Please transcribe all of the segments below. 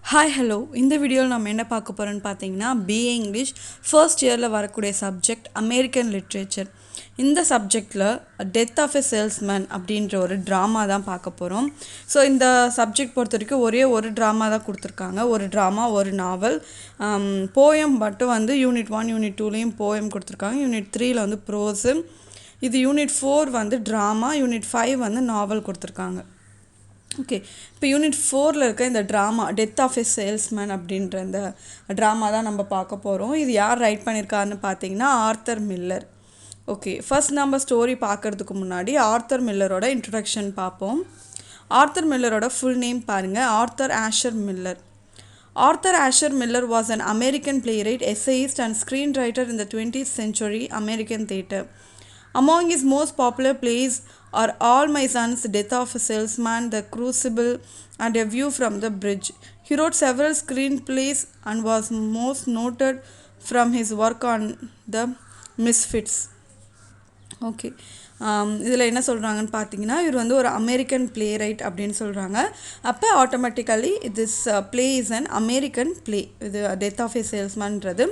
Hi hello இந்த வீடியோவில் நம்ம என்ன பார்க்க போகிறோன்னு பார்த்தீங்கன்னா பிஏ இங்கிலீஷ் ஃபர்ஸ்ட் இயரில் வரக்கூடிய சப்ஜெக்ட் அமெரிக்கன் லிட்ரேச்சர். இந்த சப்ஜெக்டில் டெத் ஆஃப் எ சேல்ஸ்மேன் அப்படின்ற ஒரு ட்ராமா தான் பார்க்க போகிறோம். ஸோ இந்த சப்ஜெக்ட் பொறுத்த வரைக்கும் ஒரே ஒரு ட்ராமா தான் கொடுத்துருக்காங்க. ஒரு ட்ராமா, ஒரு நாவல். போயம் மட்டும் வந்து யூனிட் 1 யூனிட் 2லேயும் போயம் கொடுத்துருக்காங்க. யூனிட் 3ல் வந்து ப்ரோஸு. இது யூனிட் 4 வந்து ட்ராமா, யூனிட் 5 வந்து நாவல் கொடுத்துருக்காங்க. ஓகே, இப்போ யூனிட் 4ல் இருக்க இந்த drama death of a salesman அப்படின்ற இந்த ட்ராமா தான் நம்ம பார்க்க போகிறோம். இது யார் ரைட் பண்ணியிருக்காருன்னு பார்த்தீங்கன்னா ஆர்த்தர் மில்லர். ஓகே, ஃபர்ஸ்ட் நம்ம ஸ்டோரி பார்க்குறதுக்கு முன்னாடி ஆர்த்தர் மில்லரோட இன்ட்ரடக்ஷன் பார்ப்போம். ஆர்த்தர் மில்லரோட ஃபுல் நேம் பாருங்கள், author Asher Miller. Arthur Asher Miller was an American playwright, essayist and screenwriter in the 20th century American theatre. Among his most popular plays are All My Sons, Death of a Salesman, The Crucible, and A View from the Bridge. He wrote several screenplays and was most noted from his work on The Misfits. Okay, இதில் என்ன சொல்கிறாங்கன்னு பார்த்தீங்கன்னா, இவர் வந்து ஒரு American play right அப்படின்னு சொல்கிறாங்க. அப்போ automatically this play is an American play. இது டெத் ஆஃப் ஏ சேல்ஸ்மேன்றது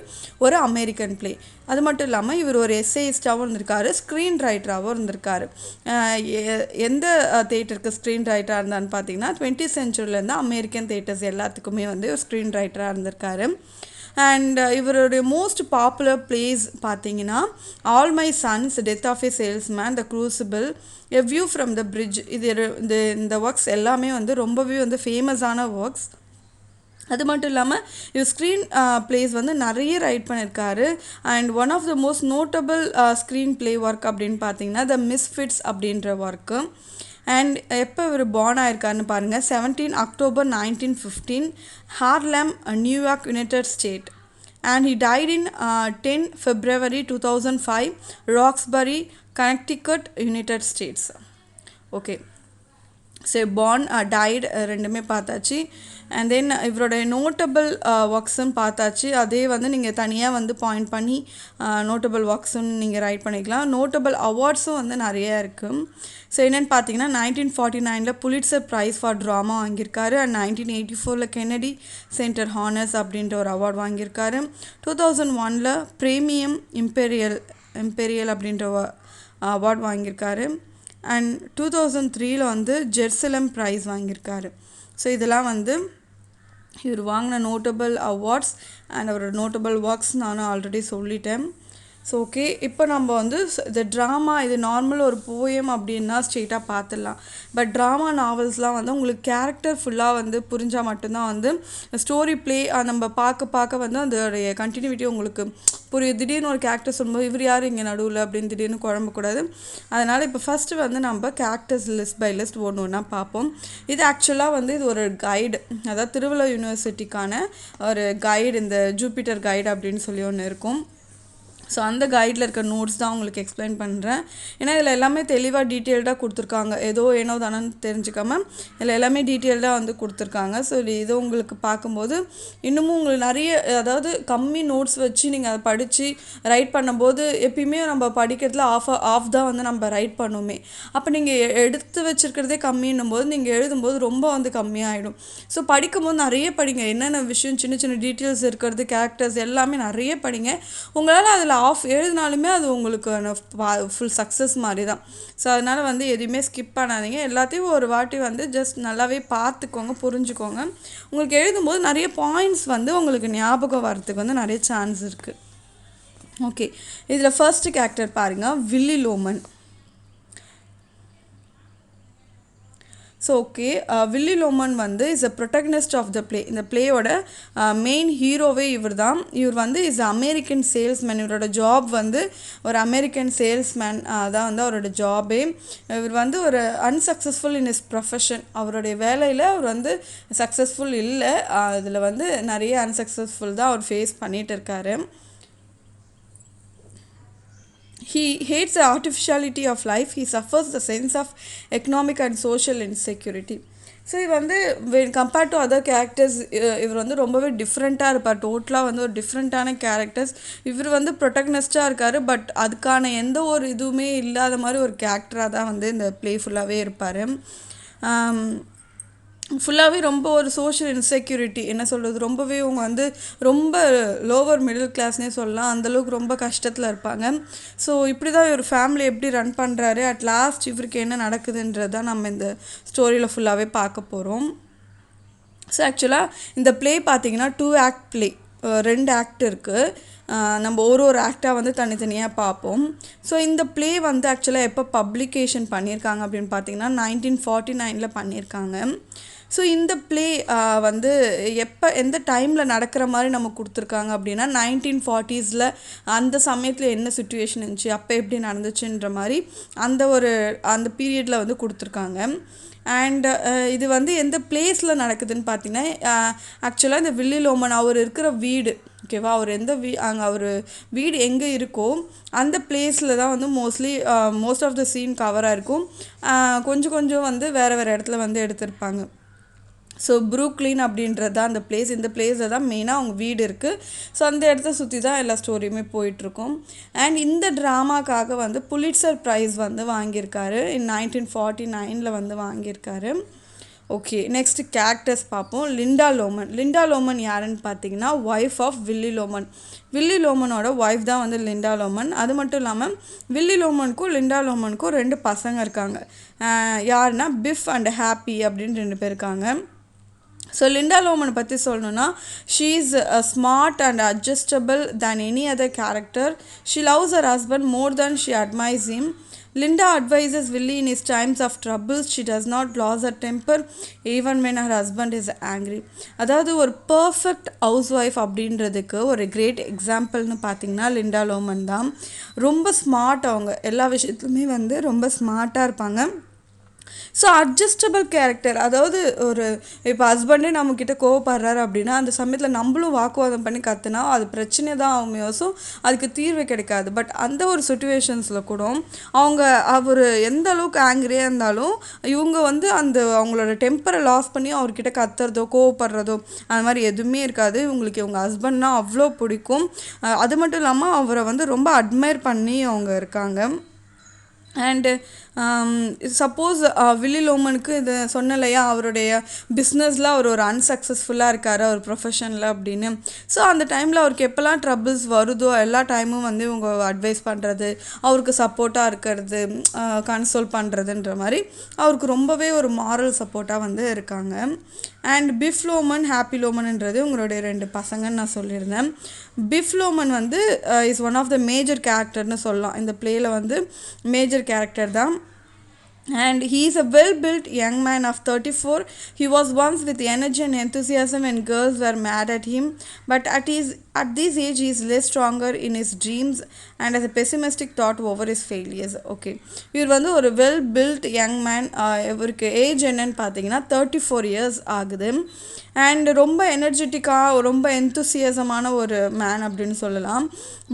ஒரு அமெரிக்கன் பிளே. அது மட்டும் இல்லாமல் இவர் ஒரு எஸ்ஏயிஸ்டாகவும் இருந்திருக்காரு, ஸ்க்ரீன் ரைட்டராகவும் இருந்திருக்காரு. எந்த தேட்டருக்கு ஸ்க்ரீன் ரைட்டராக இருந்தான்னு பார்த்தீங்கன்னா 20th சென்ச்சுரியிலேருந்து அமெரிக்கன் தேட்டர்ஸ் எல்லாத்துக்குமே வந்து ஒரு ஸ்க்ரீன் ரைட்டராக இருந்திருக்காரு. அண்ட் இவருடைய மோஸ்ட் பாப்புலர் பிளேஸ் பார்த்தீங்கன்னா all my sons, death of a salesman, the crucible, a view from the bridge. இந்த ஒர்க்ஸ் எல்லாமே வந்து ரொம்பவே வந்து ஃபேமஸான ஒர்க்ஸ். அது மட்டும் இல்லாமல் இவர் ஸ்க்ரீன் பிளேஸ் வந்து நிறைய ரைட் பண்ணியிருக்காரு. And one of the most notable screen play work அப்படின்னு பார்த்தீங்கன்னா த மிஸ்ஃபிட்ஸ் அப்படின்ற ஒர்க்கு. அண்ட் எப்போ இவர் பார்ன் ஆயிருக்காருன்னு பாருங்கள், 17 October 1915, Harlem, New York, United State. And he died in 10 February 2005, Roxbury, Connecticut, United States. Okay, so born died ரெண்டுமே பார்த்தாச்சு. And then இவரோட notable ஒர்க்ஸுன்னு பார்த்தாச்சு. அதே வந்து நீங்கள் தனியாக வந்து பாயிண்ட் பண்ணி நோட்டபிள் ஒர்க்ஸுன்னு நீங்கள் ரைட் பண்ணிக்கலாம். நோட்டபிள் அவார்ட்ஸும் வந்து நிறையா இருக்குது. ஸோ என்னென்னு பார்த்தீங்கன்னா 1949 புலிட்சர் ப்ரைஸ் ஃபார் ட்ராமா வாங்கியிருக்காரு. அண்ட் 1984 கென்னடி சென்டர் ஹானர்ஸ் அப்படின்ற ஒரு அவார்டு வாங்கியிருக்காரு. 2001 பிரீமியம் இம்பீரியல் அப்படின்ற அவார்டு வாங்கியிருக்காரு. அண்ட் 2003 வந்து ஜெருசலம் ப்ரைஸ் வாங்கியிருக்காரு. ஸோ இதெல்லாம் வந்து இவர் வாங்கின நோட்டபிள் அவார்ட்ஸ் அண்ட் அவரோட நோட்டபிள் ஒர்க்ஸ் நானும் ஆல்ரெடி சொல்லிட்டேன். ஸோ ஓகே, இப்போ நம்ம வந்து இந்த ட்ராமா, இது நார்மல் ஒரு போயம் அப்படின்னா ஸ்ட்ரெயிட்டாக பார்த்துடலாம். பட் ட்ராமா நாவல்ஸ்லாம் வந்து உங்களுக்கு கேரக்டர் ஃபுல்லாக வந்து புரிஞ்சால் மட்டும்தான் வந்து ஸ்டோரி ப்ளே நம்ம பார்க்க வந்து அதோடைய கண்டினியூட்டி உங்களுக்கு புரியும். திடீர்னு ஒரு கேரக்டர் சொல்லும்போது இவர் யார் இங்கே நடுவில் அப்படின்னு திடீர்னு குழம்பக்கூடாது. அதனால் இப்போ ஃபஸ்ட்டு வந்து நம்ம கேரக்டர்ஸ் லிஸ்ட் பை லிஸ்ட் ஒன்று ஒன்றா பார்ப்போம். இது ஆக்சுவலாக வந்து இது ஒரு கைடு, அதாவது திருவள்ளுவர் யூனிவர்சிட்டிக்கான ஒரு கைடு, இந்த ஜூபிட்டர் கைடு அப்படின்னு சொல்லி ஒன்று இருக்கும். ஸோ அந்த கைடில் இருக்க நோட்ஸ் தான் உங்களுக்கு எக்ஸ்பிளைன் பண்ணுறேன். ஏன்னா இதில் எல்லாமே தெளிவாக டீட்டெயில்டாக கொடுத்துருக்காங்க. ஏனோ தானன்னு தெரிஞ்சுக்காமல் இதில் எல்லாமே டீட்டெயில்டாக வந்து கொடுத்துருக்காங்க. ஸோ இது உங்களுக்கு பார்க்கும்போது இன்னமும் உங்களுக்கு நிறைய, அதாவது கம்மி நோட்ஸ் வச்சு நீங்கள் அதை படித்து ரைட் பண்ணும்போது எப்பயுமே நம்ம படிக்கிறதுல ஆஃப் தான் வந்து நம்ம ரைட் பண்ணுவோமே. அப்போ நீங்கள் எடுத்து வச்சுருக்கிறதே கம்மின்னும் போது நீங்கள் எழுதும்போது ரொம்ப வந்து கம்மியாகிடும். ஸோ படிக்கும்போது நிறைய படிங்க, என்னென்ன விஷயம், சின்ன சின்ன டீட்டெயில்ஸ் இருக்கிறது, கேரக்டர்ஸ் எல்லாமே நிறைய படிங்க. உங்களால் அதில் ஆஃப் எழுதினாலுமே அது உங்களுக்கு ஃபுல் சக்ஸஸ் மாதிரி தான். ஸோ அதனால் வந்து எதுவுமே ஸ்கிப் பண்ணாதீங்க. எல்லாத்தையும் ஒரு வாட்டி வந்து ஜஸ்ட் நல்லாவே பார்த்துக்கோங்க, புரிஞ்சுக்கோங்க. உங்களுக்கு எழுதும்போது நிறைய பாயிண்ட்ஸ் வந்து உங்களுக்கு ஞாபகம் வரத்துக்கு வந்து நிறைய சான்ஸ் இருக்குது. ஓகே, இதில் ஃபர்ஸ்ட் கேரக்டர் பாருங்கள், Willy Loman. So okay, Willy Loman வந்து is a protagonist of the play. இந்த பிளேயோட மெயின் ஹீரோவே இவர் தான். இவர் வந்து இஸ் அமெரிக்கன் சேல்ஸ்மேன். இவரோட ஜாப் வந்து ஒரு அமெரிக்கன் சேல்ஸ்மேன் தான் வந்து அவரோட ஜாபே. இவர் வந்து ஒரு அன்சக்ஸஸ்ஃபுல் இன் இஸ் ப்ரொஃபஷன். அவருடைய வேலையில் அவர் வந்து சக்ஸஸ்ஃபுல் இல்லை. இதில் வந்து நிறைய அன்சக்ஸஸ்ஃபுல் தான் அவர் ஃபேஸ் பண்ணிகிட்டு இருக்காரு. He hates the artificiality of life. He suffers the sense of economic and social insecurity. So இது வந்து கம்பேர்ட் டு அதர் கேரக்டர்ஸ் இவர் வந்து ரொம்பவே டிஃப்ரெண்ட்டாக இருப்பார். டோட்டலாக வந்து ஒரு டிஃப்ரெண்ட்டான கேரக்டர்ஸ். இவர் வந்து ப்ரொட்டகனிஸ்டாக இருக்கார். பட் அதுக்கான எந்த ஒரு இதுவுமே இல்லாத மாதிரி ஒரு கேரக்டராக தான் வந்து இந்த ப்ளே ஃபுல்லாகவே இருப்பார். ஃபுல்லாகவே ரொம்ப ஒரு சோஷியல் இன்செக்யூரிட்டி என்ன சொல்கிறது, ரொம்பவே இவங்க வந்து ரொம்ப லோவர் மிடில் கிளாஸ்னே சொல்லலாம், அந்தளவுக்கு ரொம்ப கஷ்டத்தில் இருப்பாங்க. ஸோ இப்படி தான் ஒரு ஃபேமிலி எப்படி ரன் பண்ணுறாரு, அட் லாஸ்ட் இவருக்கு என்ன நடக்குதுன்றது தான் நம்ம இந்த ஸ்டோரியில் ஃபுல்லாகவே பார்க்க போகிறோம். ஸோ ஆக்சுவலாக இந்த ப்ளே பார்த்தீங்கன்னா 2 ஆக்ட் ப்ளே, 2 ஆக்ட் இருக்குது. நம்ம ஒரு ஆக்டாக வந்து தனித்தனியாக பார்ப்போம். ஸோ இந்த ப்ளே வந்து ஆக்சுவலாக எப்போ பப்ளிகேஷன் பண்ணியிருக்காங்க அப்படின்னு பார்த்தீங்கன்னா 1949 பண்ணியிருக்காங்க. ஸோ இந்த ப்ளே வந்து எப்போ எந்த டைமில் நடக்கிற மாதிரி நம்ம கொடுத்துருக்காங்க அப்படின்னா 1940s அந்த சமயத்தில் என்ன சுச்சுவேஷன் இருந்துச்சு, அப்போ எப்படி நடந்துச்சுன்ற மாதிரி அந்த பீரியடில் வந்து கொடுத்துருக்காங்க. அண்ட் இது வந்து எந்த பிளேஸில் நடக்குதுன்னு பார்த்தீங்கன்னா ஆக்சுவலாக இந்த வில்லி லோமன் அவர் இருக்கிற வீடு, ஓகேவா, அவர் எந்த அங்கே அவர் வீடு எங்கே இருக்கோ அந்த பிளேஸில் தான் வந்து மோஸ்ட் ஆஃப் த சீன் கவராக இருக்கும். கொஞ்சம் கொஞ்சம் வந்து வேறு இடத்துல வந்து எடுத்திருப்பாங்க. ஸோ ப்ரூக்லின் அப்படின்றது தான் அந்த பிளேஸ். இந்த பிளேஸில் தான் மெயினாக அவங்க வீடு இருக்குது. ஸோ அந்த இடத்த சுற்றி தான் எல்லா ஸ்டோரியுமே போயிட்டுருக்கும். அண்ட் இந்த ட்ராமாக்காக வந்து புலிட்சர் ப்ரைஸ் வந்து வாங்கியிருக்காரு. 1949 வந்து வாங்கியிருக்காரு. ஓகே, நெக்ஸ்ட் கேரக்டர்ஸ் பார்ப்போம். லிண்டா லோமன் யாருன்னு பார்த்தீங்கன்னா wife of Willy Loman. Willy லோமனோட ஒய்ஃப் தான் வந்து லிண்டா லோமன். அது மட்டும் இல்லாமல் வில்லி லோமனுக்கும் லிண்டா லோமனுக்கும் 2 பசங்க இருக்காங்க. யாருன்னா பிஃப் அண்ட் ஹாப்பி அப்படின்னு 2 பேர் இருக்காங்க. ஸோ லிண்டா லோமனை பற்றி சொல்லணுன்னா, she is smart and adjustable than any other character. She loves her husband more than she admires him. Linda advises Willie in his times of troubles. She does not lose her temper even when her husband is angry. அதாவது ஒரு perfect house wife அப்படின்றதுக்கு ஒரு great எக்ஸாம்பிள்னு பார்த்தீங்கன்னா Linda Loman தான். ரொம்ப smart, அவங்க எல்லா விஷயத்துலையுமே வந்து ரொம்ப ஸ்மார்ட்டாக இருப்பாங்க. ஸோ அட்ஜஸ்டபிள் கேரக்டர், அதாவது ஒரு இப்போ ஹஸ்பண்டே நம்மக்கிட்ட கோவப்படுறாரு அப்படின்னா அந்த சமயத்தில் நம்மளும் வாக்குவாதம் பண்ணி கற்றுனா அது பிரச்சனை தான் ஆகுமே, ஸோ அதுக்கு தீர்வு கிடைக்காது. பட் அந்த ஒரு சுச்சுவேஷன்ஸில் கூட அவர் எந்த அளவுக்கு ஆங்கிரியாக இருந்தாலும் இவங்க வந்து அவங்களோட டெம்பரை லாஸ் பண்ணி அவர்கிட்ட கத்துறதோ கோவப்படுறதோ அந்த மாதிரி எதுவுமே இருக்காது. இவங்க ஹஸ்பண்ட்னா அவ்வளோ பிடிக்கும். அது மட்டும் இல்லாமல் அவரை வந்து ரொம்ப அட்மையர் பண்ணி அவங்க இருக்காங்க. அண்டு சப்போஸ் வில்லி லோமனுக்கு இது சொன்ன இல்லையா, அவருடைய பிஸ்னஸில் அவர் ஒரு அன்சக்ஸஸ்ஃபுல்லாக இருக்கார் அவர் ப்ரொஃபஷனில் அப்படின்னு. ஸோ அந்த டைமில் அவருக்கு எப்போல்லாம் ட்ரபிள்ஸ் வருதோ எல்லா டைமும் வந்து இவங்க அட்வைஸ் பண்ணுறது, அவருக்கு சப்போர்ட்டாக இருக்கிறது, கன்சோல் பண்ணுறதுன்ற மாதிரி அவருக்கு ரொம்பவே ஒரு மாரல் சப்போர்ட்டாக வந்து இருக்காங்க. அண்ட் பிஃப் லோமன் ஹாப்பி லோமன்ன்றது உங்களுடைய 2 பசங்கன்னு நான் சொல்லியிருந்தேன். பிஃப் லோமன் வந்து is one of the major கேரக்டர்னு சொல்லலாம். இந்த பிளேயில் வந்து மேஜர் கேரக்டர் தான். And he is a well-built young man of 34. He was once with energy and enthusiasm when girls were mad at him, but at this age he is less stronger in his dreams and has a pessimistic thought over his failures. Okay, இவர் வந்து ஒரு well-built young man. இவருக்கு age என்னன்னு பார்த்தீங்கன்னா 34 years ஆகுது. And ரொம்ப எனர்ஜெட்டிக்காக ரொம்ப எந்தூசியசமான ஒரு மேன் அப்படின்னு சொல்லலாம்.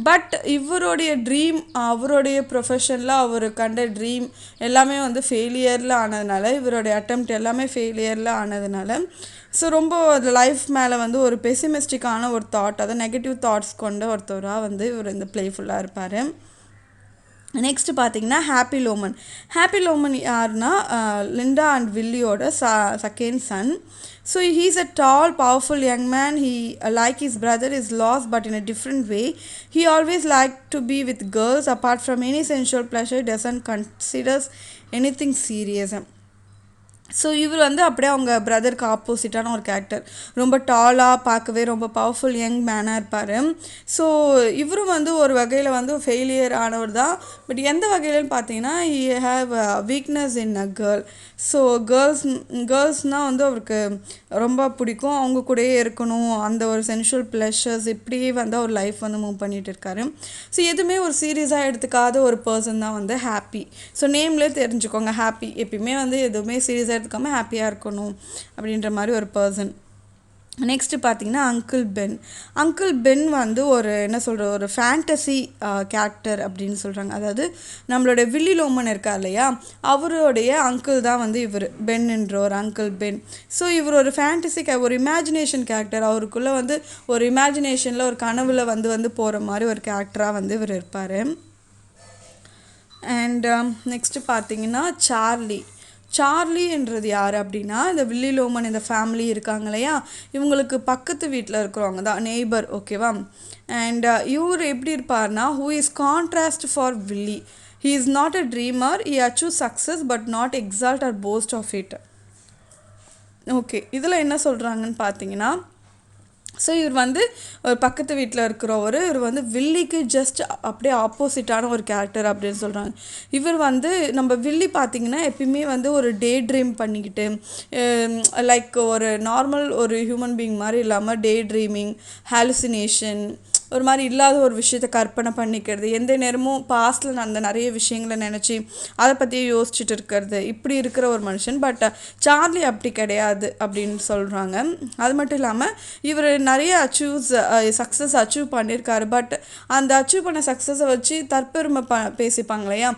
பட் இவருடைய ட்ரீம், அவருடைய ப்ரொஃபஷனில் அவர் கண்ட ட்ரீம் எல்லாமே வந்து ஃபெயிலியரில் ஆனதுனால, இவருடைய அட்டெம்ப்ட் எல்லாமே ஃபெயிலியரில் ஆனதுனால ஸோ ரொம்ப லைஃப் மேலே வந்து ஒரு பெசிமிஸ்டிக்கான ஒரு தாட், அதாவது நெகட்டிவ் தாட்ஸ் கொண்ட ஒருத்தராக வந்து இவர் இந்த பிளேஃபுல்லாக இருப்பார். நெக்ஸ்ட்டு பார்த்தீங்கன்னா ஹாப்பி லோமன் யாருன்னா லிண்டா அண்ட் வில்லியோட second son. So he is a tall, powerful young man. He, like his brother, is lost but in a different way. He always liked to be with girls. Apart from any sensual pleasure, doesn't considers anything serious. So இவர் வந்து அப்படியே அவங்க பிரதருக்கு ஆப்போசிட்டான ஒரு character. ரொம்ப டாலாக பார்க்கவே ரொம்ப powerful young மேனாக இருப்பார். So இவரும் வந்து ஒரு வகையில் வந்து ஃபெயிலியர் ஆனவர் தான். பட் எந்த வகையிலன்னு பார்த்தீங்கன்னா he have weakness in a girl. So கேர்ள்ஸ்னால் வந்து அவருக்கு ரொம்ப பிடிக்கும், அவங்க கூடயே இருக்கணும், அந்த ஒரு சென்ஷுவல் ப்ளஷர்ஸ் இப்படியே வந்து அவர் லைஃப் வந்து மூவ் பண்ணிகிட்டு இருக்காரு. ஸோ எதுவுமே ஒரு சீரியஸாக எடுத்துக்காத ஒரு பர்சன் தான் வந்து ஹாப்பி. ஸோ நேம்லேயே தெரிஞ்சுக்கோங்க, ஹாப்பி எப்பயுமே வந்து எதுவுமே சீரியஸாக எடுத்துக்காமல் ஹாப்பியாக இருக்கணும் அப்படின்ற மாதிரி ஒரு பர்சன். நெக்ஸ்ட்டு பார்த்தீங்கன்னா அங்கிள் பென் வந்து ஒரு என்ன சொல்கிற ஒரு ஃபேண்டசி கேரக்டர் அப்படின்னு சொல்கிறாங்க. அதாவது நம்மளோட வில்லி லோமன் இருக்கார் இல்லையா, அவருடைய அங்கிள் தான் வந்து இவர் பென்ன்ற ஒரு அங்கிள் பென். ஸோ இவர் ஒரு ஃபேண்டசி ஒரு இமேஜினேஷன் கேரக்டர். அவருக்குள்ளே வந்து ஒரு இமேஜினேஷனில் ஒரு கனவுல வந்து போகிற மாதிரி ஒரு கேரக்டராக வந்து இவர் இருப்பார். அண்ட் நெக்ஸ்ட்டு பார்த்தீங்கன்னா சார்லின்றது யார் அப்படின்னா, இந்த வில்லி லோமன் இந்த ஃபேமிலி இருக்காங்க இல்லையா, இவங்களுக்கு பக்கத்து வீட்டில் இருக்கிறவங்க தான், நெய்பர். ஓகேவா. அண்ட் இவர் எப்படி இருப்பார்னா, who is contrast for Willy. He is not a dreamer, he achieve success but not exalt or boast of it. Okay, இதில் என்ன சொல்கிறாங்கன்னு பார்த்தீங்கன்னா, ஸோ இவர் வந்து ஒரு பக்கத்து வீட்டில் இருக்கிறவர், இவர் வந்து வில்லிக்கு ஜஸ்ட் அப்படியே ஆப்போசிட்டான ஒரு கேரக்டர் அப்படின்னு சொல்கிறாங்க. இவர் வந்து நம்ம வில்லி பார்த்திங்கன்னா எப்பயுமே வந்து ஒரு டே ட்ரீம் பண்ணிக்கிட்டு, லைக் ஒரு நார்மல் ஒரு ஹியூமன் பீயிங் மாதிரி இல்லாமல் டே ட்ரீமிங், ஹாலுசினேஷன், ஒரு மாதிரி இல்லாத ஒரு விஷயத்தை கற்பனை பண்ணிக்கிறது, எந்த நேரமும் பாஸ்டில் நடந்த நிறைய விஷயங்களை நினச்சி அதை பற்றியே யோசிச்சுட்டு இருக்கிறது, இப்படி இருக்கிற ஒரு மனுஷன். பட் சார்லி அப்படி கிடையாது அப்படின்னு சொல்கிறாங்க. அது மட்டும் இல்லாமல் இவர் நிறைய சக்ஸஸ் அச்சீவ் பண்ணியிருக்காரு. பட் அந்த அச்சீவ் பண்ண சக்ஸஸை வச்சு தற்பெருமை பேசிப்பாங்க இல்லையா,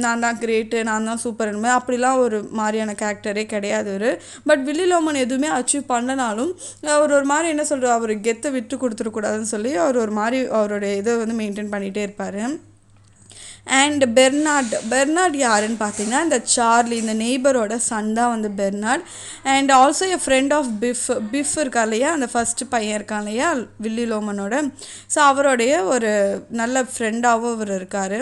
நான் தான் கிரேட்டு, நான் தான் சூப்பர், அப்படிலாம் ஒரு மாதிரியான கேரக்டரே கிடையாது அவர். பட் வில்லி லோமன் எதுவுமே அச்சீவ் பண்ணனாலும் அவர் ஒரு மாதிரி என்ன சொல்கிறார், அவர் கெத்தை விட்டு கொடுத்துடக்கூடாதுன்னு சொல்லி அவர் ஒரு மாதிரி அவருடைய இதை வந்து மெயின்டைன் பண்ணிகிட்டே இருப்பார். அண்ட் பெர்னார்ட் யாருன்னு பார்த்தீங்கன்னா, இந்த சார்லி இந்த நெய்பரோட சன் தான் வந்து Bernard. And also a friend of Biff இருக்கா இல்லையா, அந்த ஃபஸ்ட்டு பையன் இருக்கான் இல்லையா வில்லி லோமனோட, ஸோ அவருடைய ஒரு நல்ல ஃப்ரெண்டாகவும் அவர் இருக்கார்.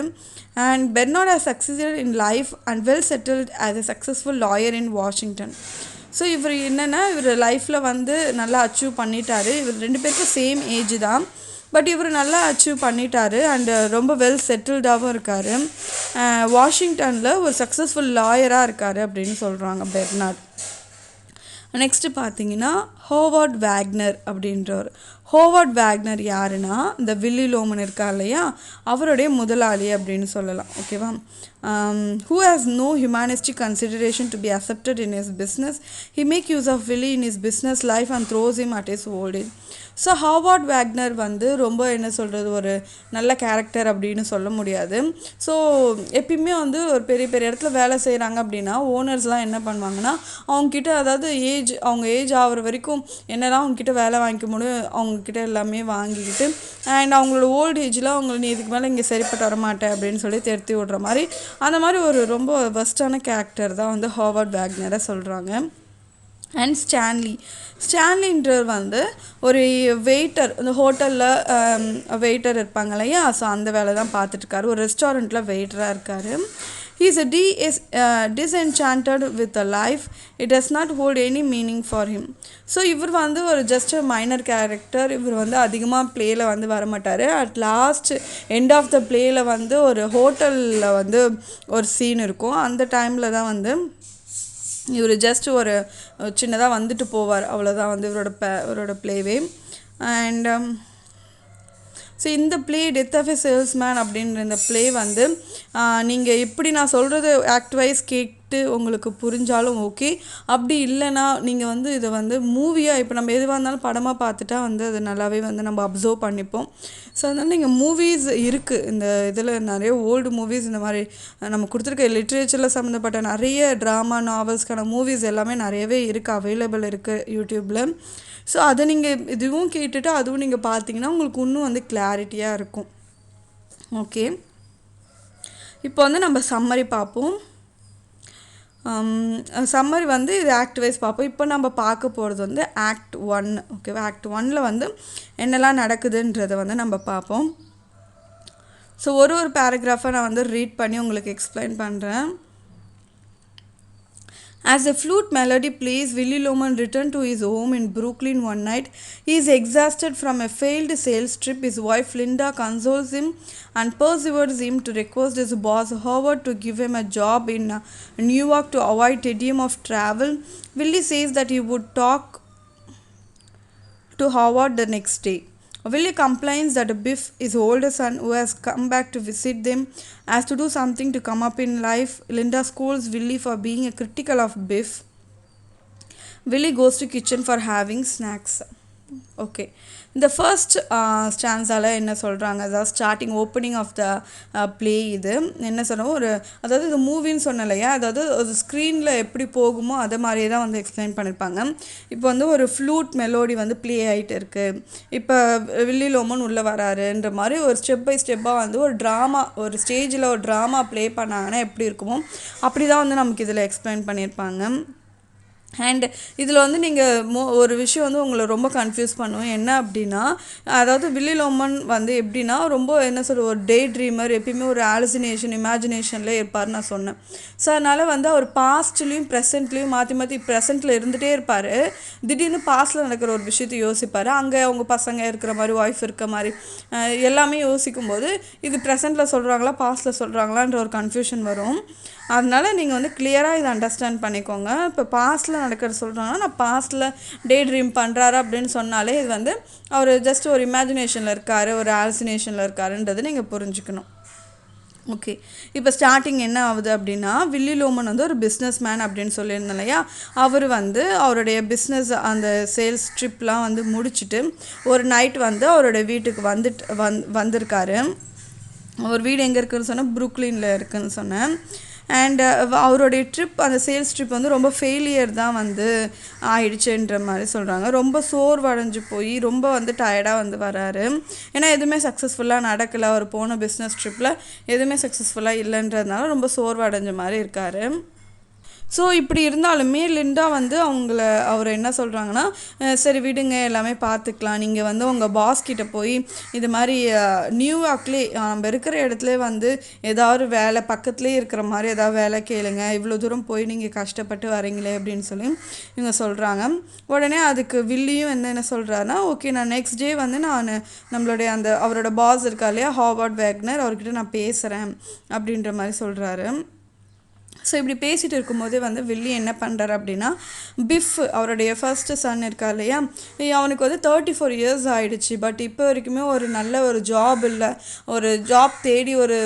And Bernard has succeeded in life and well settled as a successful lawyer in Washington. So இவர் என்னென்னா, இவர் லைஃப்பில் வந்து நல்லா அச்சீவ் பண்ணிட்டார். இவர் 2 பேருக்கும் சேம் ஏஜ் தான், பட் இவர் நல்லா அச்சீவ் பண்ணிட்டார். அண்டு ரொம்ப வெல் செட்டில்டாகவும் இருக்கார். வாஷிங்டனில் ஒரு சக்ஸஸ்ஃபுல் லாயராக இருக்கார் அப்படின்னு சொல்கிறாங்க பெர்னார்ட். நெக்ஸ்ட்டு பார்த்தீங்கன்னா ஹோவார்ட் வேக்னர் அப்படின்றவர். ஹோவார்ட் வேக்னர் யாருன்னா, இந்த வில்லி லோமன் இருக்கா இல்லையா, அவருடைய முதலாளி அப்படின்னு சொல்லலாம். ஓகேவா. who has no humanistic consideration to be accepted in his business. He make use of Willy in his business life and throws him at his old age. So Harvard Wagner வந்து ரொம்ப என்ன சொல்கிறது, ஒரு நல்ல கேரக்டர் அப்படின்னு சொல்ல முடியாது. So எப்பயுமே வந்து ஒரு பெரிய பெரிய இடத்துல வேலை செய்கிறாங்க அப்படின்னா ஓனர்ஸ்லாம் என்ன பண்ணுவாங்கன்னா, அவங்கக்கிட்ட அதாவது அவங்க ஏஜ் ஆகிற வரைக்கும் என்னெல்லாம் அவங்கக்கிட்ட வேலை வாங்கிக்க முடியும் அவங்கக்கிட்ட எல்லாமே வாங்கிக்கிட்டு, அண்ட் அவங்களோட ஓல்டு ஏஜில் அவங்க நீ இதுக்கு மேலே இங்கே சரிப்பட்டு வரமாட்டேன் அப்படின்னு சொல்லி திருத்தி விடுற மாதிரி, அந்த மாதிரி ஒரு ரொம்ப பெஸ்ட்டான கேரக்டர் தான் வந்து ஹாவார்ட் வேக்னரை சொல்கிறாங்க. அண்ட் ஸ்டான்லின்றவர் வந்து ஒரு வெயிட்டர், இந்த ஹோட்டலில் வெயிட்டர் இருப்பாங்க இல்லையா, ஸோ அந்த வேலை தான் பார்த்துட்ருக்காரு. ஒரு ரெஸ்டாரண்ட்டில் வெயிட்டராக இருக்கார். He is disenchanted with the life. It does not hold any meaning for him. So இவர் வந்து ஒரு ஜஸ்ட் மைனர் கேரக்டர். இவர் வந்து அதிகமாக ப்ளேயில் வந்து வரமாட்டார். At last end of the ப்ளேயில் வந்து ஒரு ஹோட்டலில் வந்து ஒரு சீன் இருக்கும். அந்த டைமில் தான் வந்து இவர் ஜஸ்ட் ஒரு சின்னதாக வந்துட்டு போவார், அவ்வளோதான் வந்து இவரோட ப்ளேவே. அண்ட் ஸோ இந்த play death of a salesman அப்படின்ற இந்த ப்ளே வந்து நீங்கள் எப்படி நான் சொல்கிறது ஆக்ட் வைஸ் கேட்டு உங்களுக்கு புரிஞ்சாலும் ஓகே, அப்படி இல்லைனா நீங்கள் வந்து இதை வந்து மூவியாக, இப்போ நம்ம எதுவாக இருந்தாலும் படமாக பார்த்துட்டா வந்து அது நல்லாவே வந்து நம்ம அப்சர்வ் பண்ணிப்போம். ஸோ அதனால் நீங்கள் மூவிஸ் இருக்குது, இந்த இதில் நிறைய ஓல்டு மூவிஸ், இந்த மாதிரி நம்ம கொடுத்துருக்க லிட்ரேச்சரில் சம்மந்தப்பட்ட நிறைய ட்ராமா நாவல்ஸ்க்கான மூவிஸ் எல்லாமே நிறையவே இருக்குது, அவைலபிள் இருக்குது யூடியூப்பில். ஸோ அதை நீங்கள் இதுவும் கேட்டுட்டு அதுவும் நீங்கள் பார்த்தீங்கன்னா உங்களுக்கு இன்னும் வந்து கிளாரிட்டியாக இருக்கும். ஓகே, இப்போ வந்து நம்ம சம்மரி பார்ப்போம். சம்மரி வந்து இது ஆக்ட் வைஸ் பார்ப்போம். இப்போ நம்ம பார்க்க போகிறது வந்து ஆக்ட் 1. ஓகேவா. ஆக்ட் 1ல் வந்து என்னெல்லாம் நடக்குதுன்றதை வந்து நம்ம பார்ப்போம். ஸோ ஒரு பேராகிராஃபை நான் வந்து ரீட் பண்ணி உங்களுக்கு எக்ஸ்பிளைன் பண்ணுறேன். As the flute melody plays, Willy Loman returned to his home in Brooklyn one night. He is exhausted from a failed sales trip. His wife Linda consoles him and persuades him to request his boss Howard to give him a job in New York to avoid tedium of travel. Willy says that he would talk to Howard the next day. Willy complains that Biff, his older son who has come back to visit them, has to do something to come up in life. Linda scolds Willy for being critical of Biff. Willy goes to kitchen for having snacks. Okay. இந்த first ஸ்டான்ஸால என்ன சொல்கிறாங்க, அதாவது starting opening of the play இது என்ன சொன்னோம், ஒரு அதாவது இது மூவின்னு சொன்னேன் இல்லையா, அதாவது ஒரு ஸ்க்ரீனில் எப்படி போகுமோ அதை மாதிரியே தான் வந்து எக்ஸ்பிளைன் பண்ணியிருப்பாங்க. இப்போ வந்து ஒரு ஃப்ளூட் மெலோடி வந்து ப்ளே ஆகிட்டு இருக்குது, இப்போ வில்லி லோமன் உள்ளே வராருன்ற மாதிரி ஒரு ஸ்டெப் பை ஸ்டெப்பாக வந்து ஒரு ட்ராமா, ஒரு ஸ்டேஜில் ஒரு ட்ராமா ப்ளே பண்ணாங்கன்னா எப்படி இருக்குமோ அப்படி தான் வந்து நமக்கு இதில் எக்ஸ்பிளைன் பண்ணியிருப்பாங்க. அண்ட் இதில் வந்து நீங்கள் ஒரு விஷயம் வந்து உங்களை ரொம்ப கன்ஃபியூஸ் பண்ணுவோம் என்ன அப்படின்னா, அதாவது வில்லி லோமன் வந்து எப்படின்னா ரொம்ப என்ன சொல்ற ஒரு டே ட்ரீமர், எப்பயுமே ஒரு ஆலுசினேஷன் இமேஜினேஷனில் இருப்பார்னு நான் சொன்னேன். ஸோ அதனால் வந்து அவர் பாஸ்ட்லேயும் ப்ரெசென்ட்லேயும் மாற்றி மாற்றி ப்ரெசென்ட்டில் இருந்துகிட்டே இருப்பார், திடீர்னு பாஸ்ட்டில் நடக்கிற ஒரு விஷயத்தை யோசிப்பார், அங்கே அவங்க பசங்க இருக்கிற மாதிரி ஒய்ஃப் இருக்க மாதிரி எல்லாமே யோசிக்கும்போது இது ப்ரெசென்ட்டில் சொல்கிறாங்களா பாஸ்ட்டில் சொல்கிறாங்களான்ற ஒரு கன்ஃபியூஷன் வரும். அதனால் நீங்கள் வந்து கிளியராக இதை அண்டர்ஸ்டாண்ட் பண்ணிக்கோங்க. இப்போ பாஸ்ட்டில் நடக்கிறது சொல்கிறாங்கன்னா நான் பாஸ்ட்டில் டே ட்ரீம் பண்ணுறாரு அப்படின்னு சொன்னாலே இது வந்து அவர் ஜஸ்ட் ஒரு இமேஜினேஷனில் இருக்கார், ஒரு ஆல்சினேஷனில் இருக்காருன்றது நீங்கள் புரிஞ்சுக்கணும். ஓகே. இப்போ ஸ்டார்டிங் என்ன ஆகுது அப்படின்னா, வில்லி லோமன் வந்து ஒரு பிஸ்னஸ் மேன் அப்படின்னு சொல்லியிருந்தேன் இல்லையா, அவர் வந்து அவருடைய பிஸ்னஸ் அந்த சேல்ஸ் ட்ரிப்லாம் வந்து முடிச்சுட்டு ஒரு நைட் வந்து அவருடைய வீட்டுக்கு வந்திருக்காரு. அவர் வீடு எங்கே இருக்குதுன்னு சொன்னால் புருக்லினில் இருக்குதுன்னு சொன்னேன். அண்ட் அவருடைய ட்ரிப், அந்த சேல்ஸ் ட்ரிப் வந்து ரொம்ப ஃபெயிலியர் தான் வந்து ஆயிடுச்சுன்ற மாதிரி சொல்கிறாங்க. ரொம்ப சோர்வடைஞ்சு போய் ரொம்ப வந்து டயர்டாக வந்து வராரு. ஏன்னா எதுவுமே சக்ஸஸ்ஃபுல்லாக நடக்கலை, அவர் போன பிஸ்னஸ் ட்ரிப்பில் எதுவுமே சக்ஸஸ்ஃபுல்லாக இல்லைன்றதுனால ரொம்ப சோர்வடைஞ்ச மாதிரி இருக்கார். ஸோ இப்படி இருந்தாலுமே லிண்டா வந்து அவர் என்ன சொல்கிறாங்கன்னா, சரி விடுங்க எல்லாமே பார்த்துக்கலாம், நீங்கள் வந்து உங்கள் பாஸ் கிட்ட போய் இது மாதிரி நியூயார்க்லேயே நம்ம இருக்கிற இடத்துல வந்து ஏதாவது வேலை பக்கத்துலேயே இருக்கிற மாதிரி ஏதாவது வேலை கேளுங்க, இவ்வளோ தூரம் போய் நீங்கள் கஷ்டப்பட்டு வரீங்களே அப்படின்னு சொல்லி இவங்க சொல்கிறாங்க. உடனே அதுக்கு வில்லியும் என்ன சொல்கிறாருன்னா, ஓகே நான் நெக்ஸ்ட் டே வந்து நான் நம்மளுடைய அவரோட பாஸ் இருக்கா இல்லையா ஹாவர்ட் வேக்னர், அவர்கிட்ட நான் பேசுகிறேன் அப்படின்ற மாதிரி சொல்கிறாரு. ஸோ இப்படி பேசிகிட்டு இருக்கும்போதே வந்து வில்லி என்ன பண்ணுறாரு அப்படின்னா, பிஃப் அவருடைய ஃபர்ஸ்ட்டு சன் இருக்கா இல்லையா, அவனுக்கு வந்து 34 இயர்ஸ் ஆகிடுச்சு, பட் இப்போ வரைக்குமே ஒரு நல்ல ஒரு ஜாப் இல்லை, ஒரு ஜாப் தேடி ஒரு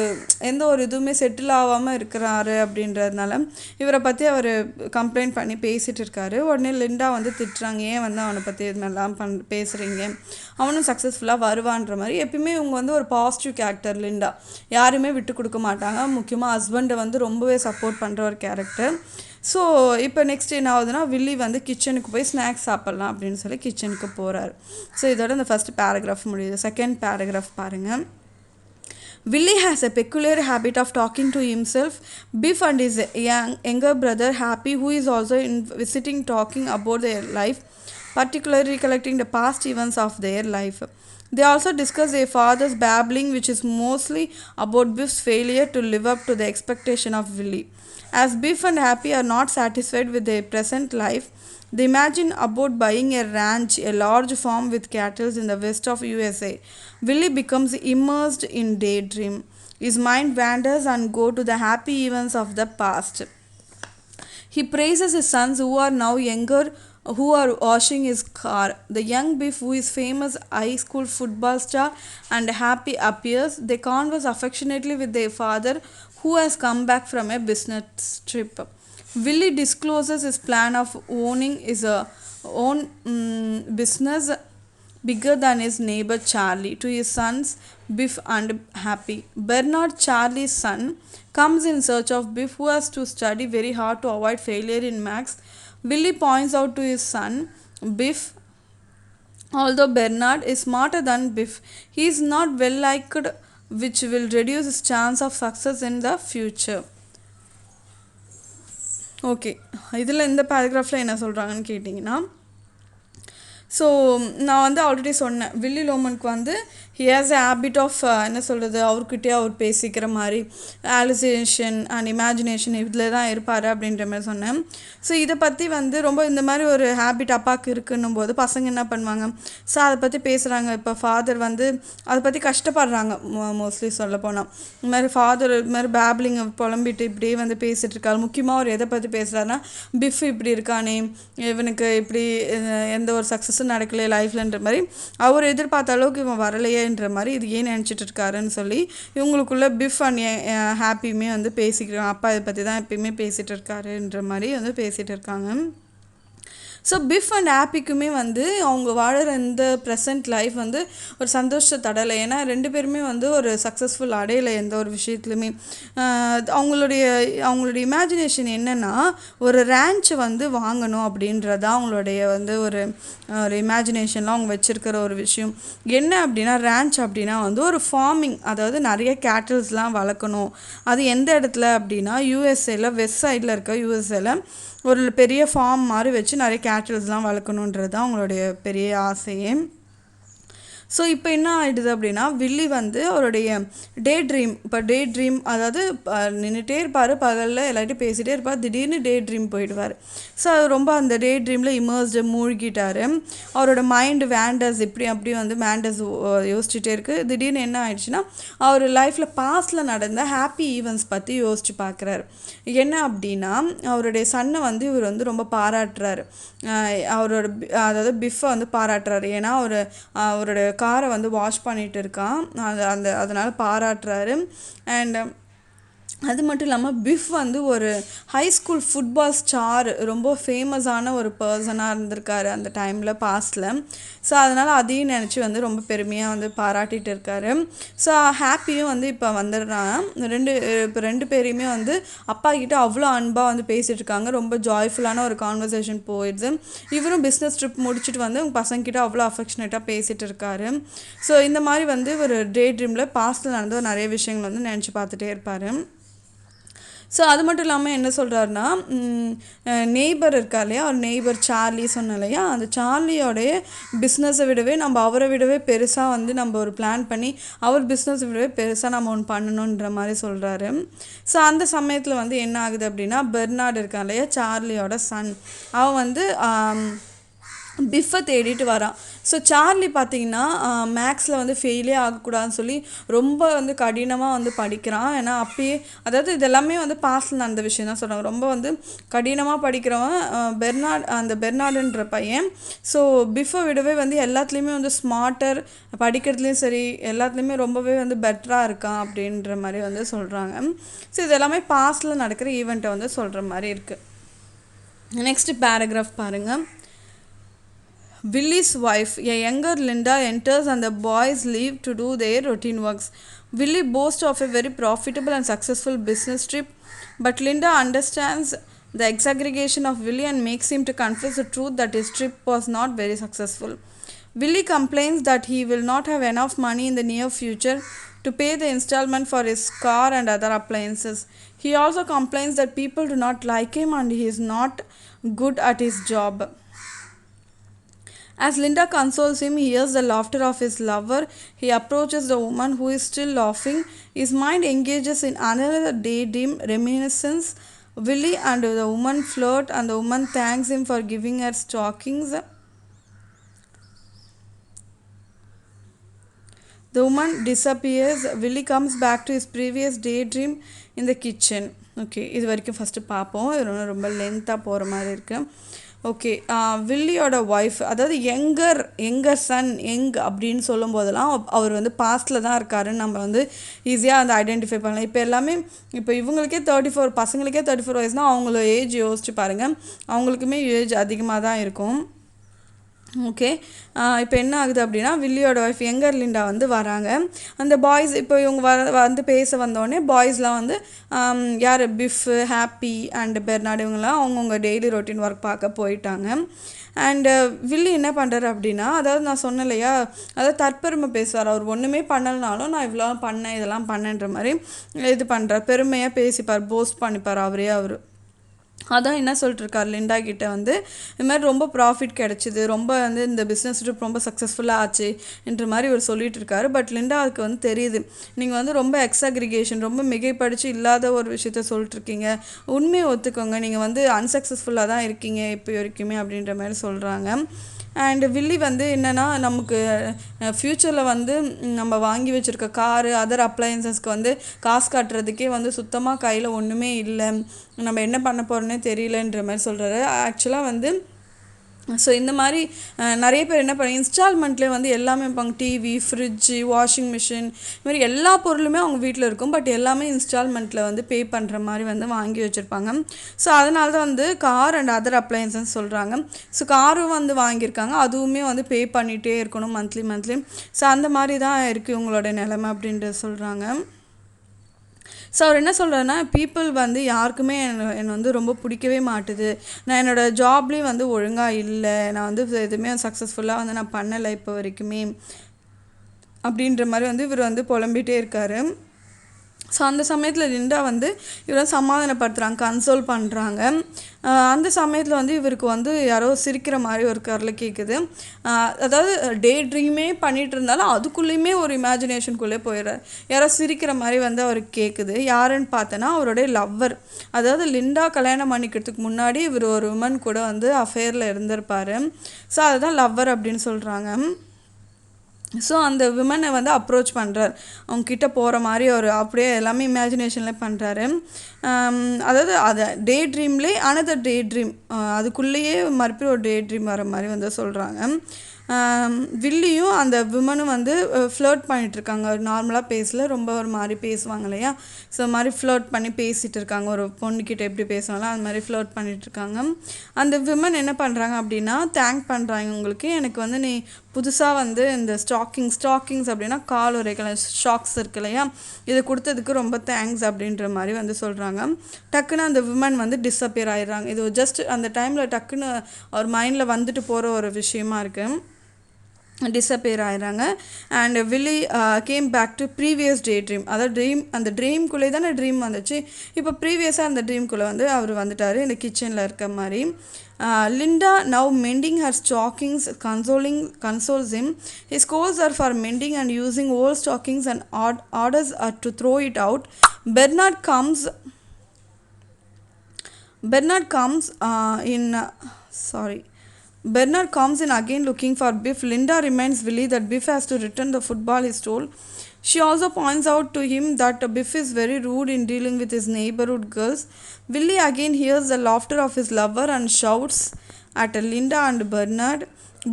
எந்த ஒரு இதுவுமே செட்டில் ஆகாமல் இருக்கிறாரு அப்படின்றதுனால இவரை பற்றி அவர் கம்ப்ளைண்ட் பண்ணி பேசிகிட்டு இருக்காரு. உடனே லிண்டா வந்து திட்டுறாங்க, ஏன் வந்து அவனை பற்றி இது மாதிரிலாம் பேசுகிறீங்க, அவனும் சக்ஸஸ்ஃபுல்லாக வருவான்ற மாதிரி. எப்பயுமே இவங்க வந்து ஒரு பாசிட்டிவ் கேரக்டர் லிண்டா, யாருமே விட்டு கொடுக்க மாட்டாங்க, முக்கியமாக ஹஸ்பண்டை வந்து ரொம்பவே சப்போர்ட் பண்ணுற ஒரு கேரக்டர். ஸோ இப்போ நெக்ஸ்ட் என்ன ஆகுதுன்னா, வில்லி வந்து கிச்சனுக்கு போய் ஸ்நாக்ஸ் சாப்பிட்லாம் அப்படின்னு சொல்லி கிச்சனுக்கு போகிறாரு. ஸோ இதோட இந்த ஃபஸ்ட் பேராகிராஃப் முடியுது. செகண்ட் பேராகிராஃப் பாருங்கள். Willie has a peculiar habit of talking to himself, Biff and his younger brother Happy, who is also visiting, talking about their life, particularly recollecting the past events of their life. They also discuss their father's babbling, which is mostly about Biff's failure to live up to the expectation of Willie. As Biff and Happy are not satisfied with their present life, they imagine about buying a ranch, a large farm with cattle in the west of USA. Willie becomes immersed in daydream. His mind wanders and goes to the happy events of the past. He praises his sons who are now younger, who are washing his car. The young Biff, who is famous high school football star, and Happy appears. They converse affectionately with their father, who has come back from a business trip. Willie discloses his plan of owning his own business bigger than his neighbor Charlie to his sons Biff and Happy. Bernard, Charlie's son, comes in search of Biff, who has to study very hard to avoid failure in maths. Willie points out to his son Biff, although Bernard is smarter than Biff, he is not well liked, which will reduce his chance of success in the future. Okay, இதில் இந்த பேராகிராஃபில் என்ன சொல்கிறாங்கன்னு கேட்டிங்கன்னா, so நான் வந்து already சொன்னேன், Willy லோமனுக்கு வந்து he has a habit of என்ன சொல்கிறது, அவர்கிட்டே அவர் பேசிக்கிற மாதிரி ஆலுசினேஷன் அண்ட் இமேஜினேஷன் இதில் தான் இருப்பார் அப்படின்ற மாதிரி சொன்னேன். ஸோ இதை பற்றி வந்து ரொம்ப இந்த மாதிரி ஒரு ஹேபிட் அப்பாவுக்கு இருக்குன்னும் போது பசங்க என்ன பண்ணுவாங்க, ஸோ அதை பற்றி பேசுகிறாங்க. இப்போ ஃபாதர் வந்து அதை பற்றி கஷ்டப்படுறாங்க, மோஸ்ட்லி சொல்ல போனால் இந்த மாதிரி ஃபாதர் இது மாதிரி பேப்லிங் புலம்பிட்டு இப்படியே வந்து பேசிகிட்டு இருக்காரு. முக்கியமாக அவர் எதை பற்றி பேசுகிறாருன்னா, பிஃப் இப்படி இருக்கானே, இவனுக்கு இப்படி எந்த ஒரு சக்ஸஸும் நடக்கலையே லைஃப்லன்ற மாதிரி, அவர் எதிர்பார்த்த அளவுக்கு இவன் வரலையேன்ற மாதிரி இது ஏன் நினச்சிட்டு இருக்காருன்னு சொல்லி இவங்களுக்குள்ள பிஃப் அண்ட் ஹாப்பியுமே வந்து பேசிக்கிறாங்க. அப்பா இதை பற்றி தான் எப்பயுமே பேசிகிட்டு இருக்காருன்ற மாதிரி வந்து பேசிகிட்டு இருக்காங்க. ஸோ பிஃப் அண்ட் ஹாப்பிக்குமே வந்து அவங்க வாழற இந்த ப்ரெசன்ட் லைஃப் வந்து ஒரு சந்தோஷத்தை தடலை. ஏன்னா 2 பேருமே வந்து ஒரு சக்ஸஸ்ஃபுல் அடையலை எந்த ஒரு விஷயத்துலையுமே. அவங்களுடைய அவங்களுடைய இமேஜினேஷன் என்னென்னா ஒரு ரேன்ச்சை வந்து வாங்கணும் அப்படின்றது தான் அவங்களுடைய வந்து ஒரு ஒரு இமேஜினேஷன்லாம் அவங்க வச்சுருக்கிற ஒரு விஷயம். என்ன அப்படின்னா ரேன்ச் அப்படின்னா வந்து ஒரு ஃபார்மிங், அதாவது நிறைய கேட்டில்ஸ்லாம் வளர்க்கணும். அது எந்த இடத்துல அப்படின்னா யூஎஸ்ஏல வெஸ்ட் சைடில் இருக்க யூஎஸ்ஏல ஒரு பெரிய ஃபார்ம் மாதிரி வச்சு நிறைய கேட்டில்ஸ்லாம் வளர்க்கணுன்றது தான் அவங்களுடைய பெரிய ஆசையே. ஸோ இப்போ என்ன ஆகிடுது அப்படின்னா வில்லி வந்து அவருடைய டே ட்ரீம் அதாவது நின்றுட்டே இருப்பார், பகலில் எல்லாத்தையும் பேசிகிட்டே இருப்பார், திடீர்னு டே ட்ரீம் போயிடுவார். ஸோ அது ரொம்ப அந்த டே ட்ரீமில் இமர்ஸ்டு மூழ்கிட்டார். அவரோட மைண்டு வேண்டஸ் இப்படி அப்படி வந்து வேண்டஸ் யோசிச்சுட்டே இருக்குது. திடீர்னு என்ன ஆயிடுச்சுன்னா அவர் லைஃப்பில் பாஸ்டில் நடந்த ஹாப்பி ஈவெண்ட்ஸ் பற்றி யோசிச்சு பார்க்குறாரு. என்ன அப்படின்னா அவருடைய சன்னை வந்து இவர் வந்து ரொம்ப பாராட்டுறாரு. அவரோட அதாவது பிஃபை வந்து பாராட்டுறாரு. ஏன்னா அவரோட காரை வந்து வாஷ் பண்ணிகிட்டு இருக்கான், அதனால் பாராட்டுறாரு. அண்ட் அது மட்டும் இல்லாமல் பிஃப் வந்து ஒரு ஹை ஸ்கூல் ஃபுட்பால் ஸ்டார், ரொம்ப ஃபேமஸான ஒரு பர்சனாக இருந்திருக்காரு அந்த டைமில் பாஸ்டில். ஸோ அதனால் அதையும் நினச்சி வந்து ரொம்ப பெருமையாக வந்து பாராட்டிகிட்டு இருக்காரு. ஸோ ஹாப்பியும் வந்து இப்போ வந்துடுறான். இப்போ 2 பேரையுமே வந்து அப்பா கிட்ட அவ்வளோ அன்பாக வந்து பேசிகிட்டு இருக்காங்க. ரொம்ப ஜாய்ஃபுல்லான ஒரு கான்வர்சேஷன் போயிடுது. இவரும் பிஸ்னஸ் ட்ரிப் முடிச்சுட்டு வந்து உங்கள் பசங்கிட்ட அவ்வளோ அஃபெக்ஷனேட்டாக பேசிகிட்டு இருக்காரு. ஸோ இந்த மாதிரி வந்து ஒரு டே ட்ரீமில் பாஸ்டில் நடந்த நிறைய விஷயங்கள் வந்து நினச்சி பார்த்துட்டே இருப்பார். ஸோ அது மட்டும் இல்லாமல் என்ன சொல்கிறாருன்னா நெய்பர் இருக்கா இல்லையா, ஒரு நெய்பர் சார்லி சொன்ன இல்லையா, அந்த சார்லியோடைய பிஸ்னஸை விடவே நம்ம அவரை விடவே பெருசாக வந்து நம்ம ஒரு பிளான் பண்ணி அவர் பிஸ்னஸை விடவே பெருசாக நம்ம ஒன்று பண்ணணுன்ற மாதிரி சொல்கிறாரு. ஸோ அந்த சமயத்தில் வந்து என்ன ஆகுது அப்படின்னா பெர்னார்டு இருக்கான் இல்லையா, சார்லியோட சன், அவன் வந்து பிஃபை தேடிட்டு வரான். ஸோ சார்லி பார்த்திங்கன்னா மேக்ஸில் வந்து ஃபெயிலே ஆகக்கூடாதுன்னு சொல்லி ரொம்ப வந்து கடினமாக வந்து படிக்கிறான். ஏன்னா அப்பயே அதாவது இதெல்லாமே வந்து பாஸ்டில் நடந்த விஷயம் தான் சொல்கிறாங்க. ரொம்ப வந்து கடினமாக படிக்கிறவன் அந்த பெர்னார்டுன்ற பையன். ஸோ பிஃபை விடவே வந்து எல்லாத்துலேயுமே வந்து ஸ்மார்ட்டர், படிக்கிறதுலேயும் சரி எல்லாத்துலேயுமே ரொம்பவே வந்து பெட்டராக இருக்கான் அப்படின்ற மாதிரி வந்து சொல்கிறாங்க. ஸோ இது எல்லாமே பாஸ்டில் நடக்கிற ஈவெண்ட்டை வந்து சொல்கிற மாதிரி இருக்குது. நெக்ஸ்ட் பேராகிராஃப் பாருங்கள். Willy's wife, a younger Linda, enters and the boys leave to do their routine works. Willy boasts of a very profitable and successful business trip, but Linda understands the exaggeration of Willy and makes him to confess the truth that his trip was not very successful. Willy complains that he will not have enough money in the near future to pay the installment for his car and other appliances. He also complains that people do not like him and he is not good at his job. As Linda consoles him, he hears the laughter of his lover. He approaches the woman who is still laughing. His mind engages in another daydream reminiscence. Willy and the woman flirt and the woman thanks him for giving her stockings. The woman disappears. Willy comes back to his previous daydream in the kitchen. Okay, இது வரைக்கும் first பார்ப்போம். இது ரொம்ப லென்த்தாக போகிற மாதிரி இருக்குது. Okay, வில்லியோட wife, அதாவது எங்கர் சன் அப்படின்னு சொல்லும் போதெல்லாம் அவர் வந்து பாஸ்டில் தான் இருக்காருன்னு நம்ம வந்து ஈஸியாக வந்து ஐடென்டிஃபை பண்ணலாம். இப்போ எல்லாமே இப்போ இவங்களுக்கே 34, பசங்களுக்கே 34 வயசுனால் அவங்கள ஏஜ் யோசிச்சு பாருங்கள், அவங்களுக்குமே ஏஜ் அதிகமாக தான் இருக்கும். ஓகே, இப்போ என்ன ஆகுது அப்படின்னா வில்லியோட ஒய்ஃப் யங்கர் லிண்டா வந்து வராங்க. அந்த பாய்ஸ் இப்போ இவங்க வந்து பேச வந்தோடனே பாய்ஸ்லாம் வந்து யார் பிஃப், ஹாப்பி அண்ட் பெர்னார்டு இவங்கெல்லாம் அவங்கவுங்க டெய்லி ரொட்டீன் ஒர்க் பார்க்க போயிட்டாங்க. அண்டு வில்லி என்ன பண்ணுறாரு அப்படின்னா, அதாவது நான் சொன்னேன் இல்லையா, அதாவது தற்பெருமை பேசுவார். அவர் ஒன்றுமே பண்ணலனாலும் நான் இவ்வளோ பண்ணேன் இதெல்லாம் பண்ணேன்ற மாதிரி இது பண்ணுறார், பெருமையாக பேசிப்பார், போஸ்ட் பண்ணிப்பார் அவர். அதான் என்ன சொல்லிட்டுருக்கார் லிண்டா கிட்டே வந்து இது மாதிரி ரொம்ப ப்ராஃபிட் கிடச்சிது, ரொம்ப வந்து இந்த பிஸ்னஸ் ட்ரிப் ரொம்ப சக்ஸஸ்ஃபுல்லாக ஆச்சு என்ற மாதிரி இவர் சொல்லிட்டு இருக்காரு. பட் லிண்டாவுக்கு வந்து தெரியுது, நீங்கள் வந்து ரொம்ப எக்ஸாக்ரிகேஷன், ரொம்ப மிகைப்படுத்தி இல்லாத ஒரு விஷயத்த சொல்லிட்டுருக்கீங்க, உண்மையை ஒத்துக்கோங்க, நீங்கள் வந்து அன்சக்ஸஸ்ஃபுல்லாக தான் இருக்கீங்க இப்போ வரைக்குமே அப்படின்ற மாதிரி சொல்கிறாங்க. அண்டு வில்லி வந்து என்னென்னா நமக்கு ஃப்யூச்சரில் வந்து நம்ம வாங்கி வச்சுருக்க காரு அதர் அப்ளையன்சஸ்க்கு வந்து காசு கட்டுறதுக்கே வந்து சுத்தமாக கையில் ஒன்றுமே இல்லை, நம்ம என்ன பண்ண போகிறோன்னே தெரியலன்ற மாதிரி சொல்கிறாரு. ஆக்சுவலாக வந்து ஸோ இந்த மாதிரி நிறைய பேர் என்ன பண்ணி இன்ஸ்டால்மெண்ட்லேயே வந்து எல்லாமே வைப்பாங்க. டிவி, ஃப்ரிட்ஜு, வாஷிங் மிஷின், இது மாதிரி எல்லா பொருளுமே அவங்க வீட்டில் இருக்கும். பட் எல்லாமே இன்ஸ்டால்மெண்ட்டில் வந்து பே பண்ணுற மாதிரி வந்து வாங்கி வச்சுருப்பாங்க. ஸோ அதனால தான் வந்து கார் அண்ட் அதர் அப்ளையன்சஸ் சொல்கிறாங்க. ஸோ காரும் வந்து வாங்கியிருக்காங்க, அதுவுமே வந்து பே பண்ணிகிட்டே இருக்கணும் மந்த்லி. ஸோ அந்த மாதிரி தான் இருக்குது இவங்களோட நிலைமை அப்படின்ட்டு சொல்கிறாங்க. ஸோ அவர் என்ன சொல்கிறாருன்னா, பீப்புள் வந்து யாருக்குமே என்னை வந்து ரொம்ப பிடிக்கவே மாட்டுது. நான் என்னோடய ஜாப்லேயும் வந்து ஒழுங்காக இல்லை. நான் வந்து எதுவுமே சக்ஸஸ்ஃபுல்லாக வந்து நான் பண்ணலை இப்போ வரைக்குமே அப்படின்ற மாதிரி வந்து இவர் வந்து புலம்பிகிட்டே இருக்கார். ஸோ அந்த சமயத்தில் லிண்டா வந்து இவரை சமாதானப்படுத்துகிறாங்க, கன்சோல் பண்ணுறாங்க. அந்த சமயத்தில் வந்து இவருக்கு வந்து யாரோ சிரிக்கிற மாதிரி ஒரு குரல் கேட்குது. அதாவது டே ட்ரீமே பண்ணிகிட்டு இருந்தாலும் அதுக்குள்ளேயுமே ஒரு இமேஜினேஷனுக்குள்ளே போயிடுறார். யாரோ சிரிக்கிற மாதிரி வந்து அவருக்கு கேட்குது. யாருன்னு பார்த்தோன்னா அவருடைய லவ்வர். அதாவது லிண்டா கல்யாணம் பண்ணிக்கிறதுக்கு முன்னாடி இவர் ஒரு உமன் கூட வந்து அஃபேரில் இருந்திருப்பார். ஸோ அதுதான் லவ்வர் அப்படின்னு சொல்கிறாங்க. ஸோ அந்த விமனை வந்து அப்ரோச் பண்ணுறார், அவங்கக்கிட்ட போகிற மாதிரி ஒரு அப்படியே எல்லாமே இமேஜினேஷனில் பண்ணுறாரு. அதாவது அதை டே ட்ரீம்லே அனதர் டே ட்ரீம், அதுக்குள்ளேயே மறுபடியும் ஒரு டே ட்ரீம் வர மாதிரி வந்து சொல்கிறாங்க. வில்லியும் அந்த விமனும் வந்து ஃப்ளர்ட் பண்ணிகிட்ருக்காங்க. ஒரு நார்மலாக பேசல, ரொம்ப ஒரு மாதிரி பேசுவாங்க இல்லையா. ஸோ மாதிரி ஃப்ளர்ட் பண்ணி பேசிகிட்டு இருக்காங்க. ஒரு பொண்ணுக்கிட்ட எப்படி பேசுவாங்களோ அது மாதிரி ஃப்ளர்ட் பண்ணிகிட்ருக்காங்க. அந்த விமன் என்ன பண்ணுறாங்க அப்படின்னா, தேங்க் பண்ணுறாங்க, உங்களுக்கு எனக்கு வந்து நீ புதுசாக வந்து இந்த ஸ்டாக்கிங்ஸ் அப்படின்னா கால் உரைக்கல ஷாக்ஸ் இருக்கு இல்லையா, இதை கொடுத்ததுக்கு ரொம்ப தேங்க்ஸ் அப்படின்ற மாதிரி வந்து சொல்கிறாங்க. டக்குன்னு அந்த விமன் வந்து டிஸப்பியர் ஆகிடுறாங்க. இது ஜஸ்ட் அந்த டைமில் டக்குன்னு ஒரு மைண்டில் வந்துட்டு போகிற ஒரு விஷயமா இருக்குது. டிஸப்பியர் ஆகிடுறாங்க. And Willy came back to previous day dream. அதாவது அந்த ட்ரீம்குள்ளே தானே ட்ரீம் வந்துச்சு, இப்போ ப்ரீவியஸாக அந்த ட்ரீம்குள்ளே வந்து அவர் வந்துட்டார், இந்த கிச்சனில் இருக்க மாதிரி. Linda, now mending her stockings, consoles him. His calls are for mending and using old stockings and orders are to throw it out. Bernard comes in. Bernard comes in again looking for Biff. Linda reminds Willie that Biff has to return the football he stole. She also points out to him that Biff is very rude in dealing with his neighborhood girls. Willie again hears the laughter of his lover and shouts at Linda and Bernard.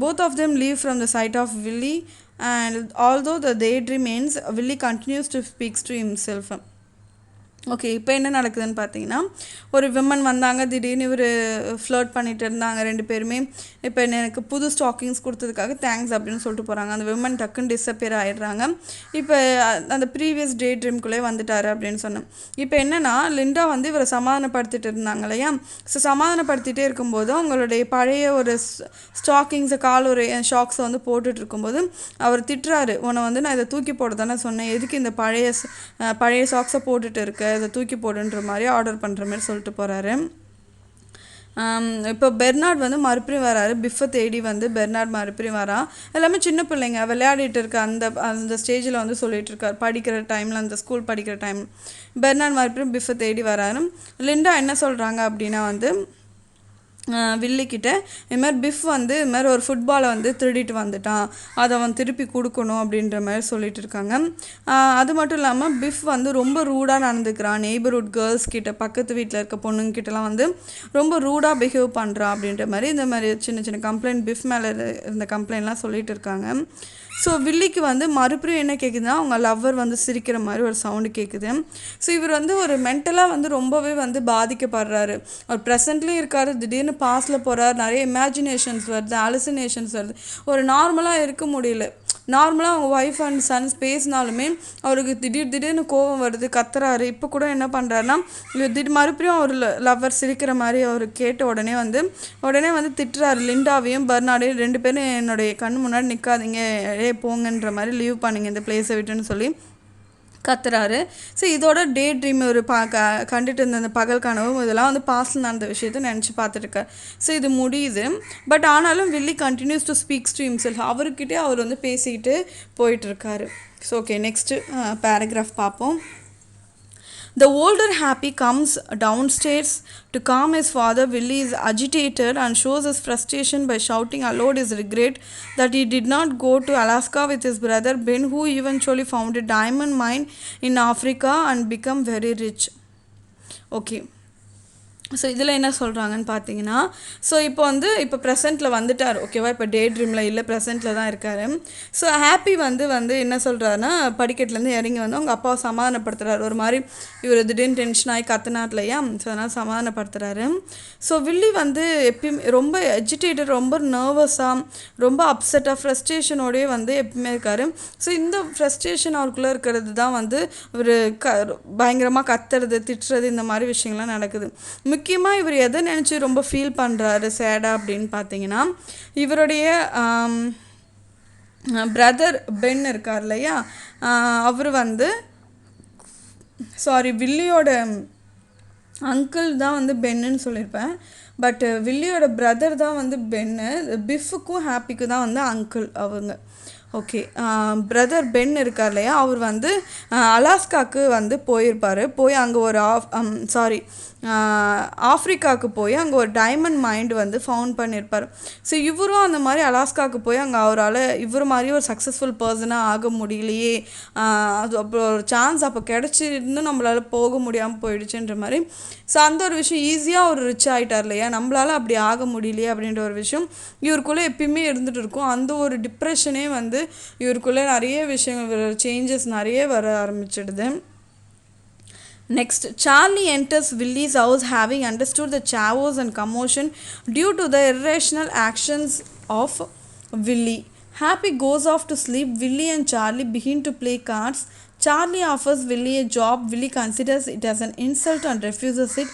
Both of them leave from the sight of Willie, and although the daydream ends, Willie continues to speak to himself. Okay, இப்போ என்ன நடக்குதுன்னு பார்த்தீங்கன்னா, ஒரு women வந்தாங்க, திடீர்னு இவர் flirt பண்ணிகிட்டு இருந்தாங்க ரெண்டு பேருமே. இப்போ எனக்கு புது ஸ்டாக்கிங்ஸ் கொடுத்ததுக்காக தேங்க்ஸ் அப்படின்னு சொல்லிட்டு போகிறாங்க. அந்த விமன் டக்குன்னு டிஸப்பியர் ஆகிடுறாங்க. இப்போ அந்த ப்ரீவியஸ் டே ட்ரீம்குள்ளே வந்துட்டார் அப்படின்னு சொன்னேன். இப்போ என்னென்னா, லிண்டா வந்து இவரை சமாதானப்படுத்திட்டு இருந்தாங்க இல்லையா. ஸோ சமாதானப்படுத்திகிட்டே இருக்கும்போது அவங்களுடைய பழைய ஒரு ஸ்டாக்கிங்ஸை ஒரு ஷாக்ஸை வந்து போட்டுட்டு இருக்கும்போது அவர் திட்டுறாரு, உன்னை வந்து நான் இதை தூக்கி போட தானே சொன்னேன், எதுக்கு இந்த பழைய ஷாக்ஸை போட்டுட்டு இருக்க, இதை தூக்கி போடுன்ற மாதிரி ஆர்டர் பண்ணுற மாதிரி சொல்லிட்டு போகிறாரு. இப்போ பெர்னார்ட் வந்து மறுபடியும் வராரு, பிஃபை தேடி வந்து பெர்னார்ட் மறுபடியும் வரான். எல்லாமே சின்ன பிள்ளைங்க விளையாடிட்டு இருக்க அந்த ஸ்டேஜில் வந்து சொல்லிட்டு இருக்கார், படிக்கிற டைமில், அந்த ஸ்கூல் படிக்கிற டைம். பெர்னார்ட் மறுபடியும் பிஃபை தேடி வராரு. லிண்டா என்ன சொல்கிறாங்க அப்படின்னா வந்து வில்லிக்கிட்ட இது மாதிரி பிஃப் வந்து இது மாதிரி ஒரு ஃபுட்பாலை வந்து திருடிட்டு வந்துட்டான், அதை அவன் திருப்பி கொடுக்கணும் அப்படின்ற மாதிரி சொல்லிட்டு இருக்காங்க. அது மட்டும் இல்லாமல் பிஃப் வந்து ரொம்ப ரூடாக நடந்துக்கிறான், நெய்பர்ஹுட் கேர்ள்ஸ் கிட்ட, பக்கத்து வீட்டில் இருக்க பொண்ணுங்கிட்டலாம் வந்து ரொம்ப ரூடாக பிஹேவ் பண்ணுறான் அப்படின்ற மாதிரி இந்த மாதிரி சின்ன சின்ன கம்ப்ளைண்ட் பிஃப் மேலே இருந்த கம்ப்ளைண்ட்லாம் சொல்லிட்டு இருக்காங்க. ஸோ வில்லிக்கு வந்து மறுபடியும் என்ன கேட்குதுன்னா, அவங்க லவ்வர் வந்து சிரிக்கிற மாதிரி ஒரு சவுண்டு கேட்குது. ஸோ இவர் வந்து ஒரு மென்டலாக வந்து ரொம்பவே வந்து பாதிக்கப்படுறாரு. அவர் ப்ரெசென்ட்லேயும் இருக்கார், திடீர்னு பாஸ்டில் போகிறார், நிறைய இமேஜினேஷன்ஸ் வருது, அலுசினேஷன்ஸ் வருது, ஒரு நார்மலாக இருக்க முடியல. நார்மலாக அவங்க ஒய்ஃப் அண்ட் சன்ஸ் பேசினாலுமே அவருக்கு திடீர்னு கோபம் வருது, கத்துறாரு. இப்போ கூட என்ன பண்ணுறாருன்னா, மறுபடியும் அவர் லவ்வர் சிரிக்கிற மாதிரி அவர் கேட்ட உடனே வந்து திட்டுறாரு லிண்டாவையும் பர்னாடையும், ரெண்டு பேரும் என்னுடைய கண் முன்னாடி நிற்காதீங்க, போங்கன்ற மாதிரி லீவ் பண்ணுங்க இந்த பிளேஸை விட்டுன்னு சொல்லி கத்துறாரு. ஸோ இதோட டே ட்ரீம் ஒரு கண்டுட்டு இருந்த அந்த பகல் கனவும் இதெல்லாம் வந்து பாஸ்டில் நடந்த விஷயத்தை நினச்சி பார்த்துருக்கார். ஸோ இது முடியுது. பட் ஆனாலும் Willy continues to speaks to himself, அவர்கிட்டே அவர் வந்து பேசிக்கிட்டு போயிட்டுருக்காரு. ஸோ ஓகே, நெக்ஸ்ட்டு பேராகிராஃப் பார்ப்போம். The older Happy comes downstairs to calm his father. Willie is agitated and shows his frustration by shouting aloud his regret that he did not go to Alaska with his brother Ben, who eventually found a diamond mine in Africa and become very rich. Okay. So இதில் என்ன சொல்கிறாங்கன்னு பார்த்தீங்கன்னா, so இப்போ வந்து இப்போ ப்ரெசென்ட்டில் வந்துட்டார் ஓகேவா, இப்போ டே ட்ரீமில் இல்லை, ப்ரெசென்ட்டில் தான் இருக்கார். ஸோ ஹாப்பி வந்து என்ன சொல்கிறாருன்னா, படிக்கட்டுலேருந்து இறங்கி வந்து அவங்க அப்பாவை சமாதானப்படுத்துகிறாரு. ஒரு மாதிரி இவர் திடீர்னு டென்ஷன் ஆகி கத்துனார் இல்லையா, ஸோ அதனால் சமாதானப்படுத்துகிறாரு. ஸோ வில்லி வந்து எப்பயுமே ரொம்ப எஜிடேட்டட், ரொம்ப நர்வஸாக, ரொம்ப அப்செட்டாக, ஃப்ரஸ்ட்ரேஷனோடய வந்து எப்பயுமே இருக்கார். ஸோ இந்த ஃப்ரஸ்ட்ரேஷன் அவருக்குள்ளே இருக்கிறது தான் வந்து ஒரு பயங்கரமாக கத்துறது, திட்டுறது, இந்த மாதிரி விஷயங்கள்லாம் நடக்குது. முக்கியமாக இவர் எதை நினச்சி ரொம்ப ஃபீல் பண்ணுறாரு சேடாக அப்படின்னு பார்த்தீங்கன்னா, இவருடைய பிரதர் பென் இருக்கார் இல்லையா, அவர் வந்து வில்லியோட அங்கிள் தான் வந்து பென்னுன்னு சொல்லியிருப்பேன். பட் வில்லியோட பிரதர் தான் வந்து பென்னு. பிஃபுக்கும் ஹாப்பிக்கும் தான் வந்து அங்கிள் அவங்க. ஓகே, பிரதர் பென் இருக்கார் இல்லையா, அவர் வந்து அலாஸ்காவுக்கு வந்து போயிருப்பார். போய் அங்கே ஒரு ஆஃப்ரிக்காவுக்கு போய் அங்கே ஒரு டைமண்ட் மைண்ட் வந்து ஃபவுண்ட் பண்ணியிருப்பார். ஸோ இவரும் அந்த மாதிரி அலாஸ்காவுக்கு போய் அங்கே அவரால் இவர் மாதிரி ஒரு சக்ஸஸ்ஃபுல் பர்சனாக ஆக முடியலையே, அது அப்புறம் ஒரு சான்ஸ் அப்போ கிடச்சிருந்தும் நம்மளால் போக முடியாமல் போயிடுச்சுன்ற மாதிரி. ஸோ அந்த ஒரு விஷயம் ஈஸியாக ஒரு ரிச் ஆகிட்டார் இல்லையா, நம்மளால் அப்படி ஆக முடியலையே அப்படின்ற ஒரு விஷயம் இவருக்குள்ளே எப்பயுமே இருந்துகிட்டு இருக்கும். அந்த ஒரு டிப்ரெஷனே வந்து இவருக்குள்ளே நிறைய விஷயங்கள் சேஞ்சஸ் நிறைய வர ஆரம்பிச்சிடுது. Next, Charlie enters Willy's house having understood the chaos and commotion due to the irrational actions of Willy. Happy goes off to sleep. Willy and Charlie begin to play cards. Charlie offers Willy a job. Willy considers it as an insult and refuses it.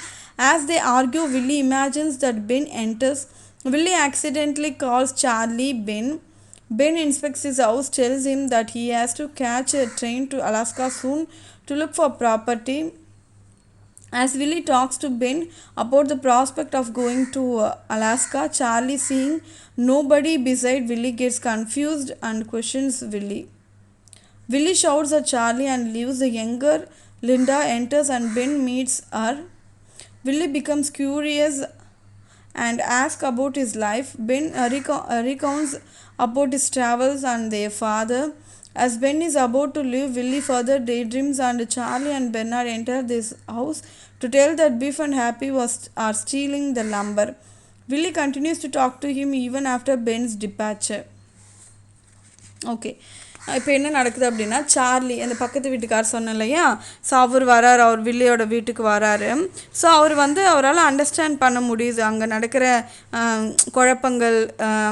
As they argue, Willy imagines that Ben enters. Willy accidentally calls Charlie Ben. Ben inspects his house, tells him that he has to catch a train to Alaska soon to look for property. As Willy talks to Ben about the prospect of going to Alaska, Charlie, seeing nobody beside Willy, gets confused and questions Willy. Willy shouts at Charlie and leaves. The younger Linda enters and Ben meets her. Willy becomes curious and asks about his life. Ben recounts about his travels and their father. As Ben is about to leave, Willy further daydreams and Charlie and Bernard enter this house to tell that Biff and Happy are stealing the lumber. Willy continues to talk to him even after Ben's departure. Okay. இப்போ என்ன நடக்குது அப்படின்னா, Charlie அந்த பக்கத்து வீட்டுக்கார் சொன்னேன் இல்லையா, so அவர் வராரு, அவர் வில்லியோட வீட்டுக்கு வராரு. ஸோ அவர் வந்து அவரால் அண்டர்ஸ்டாண்ட் பண்ண முடியுது அங்கே நடக்கிற குழப்பங்கள்,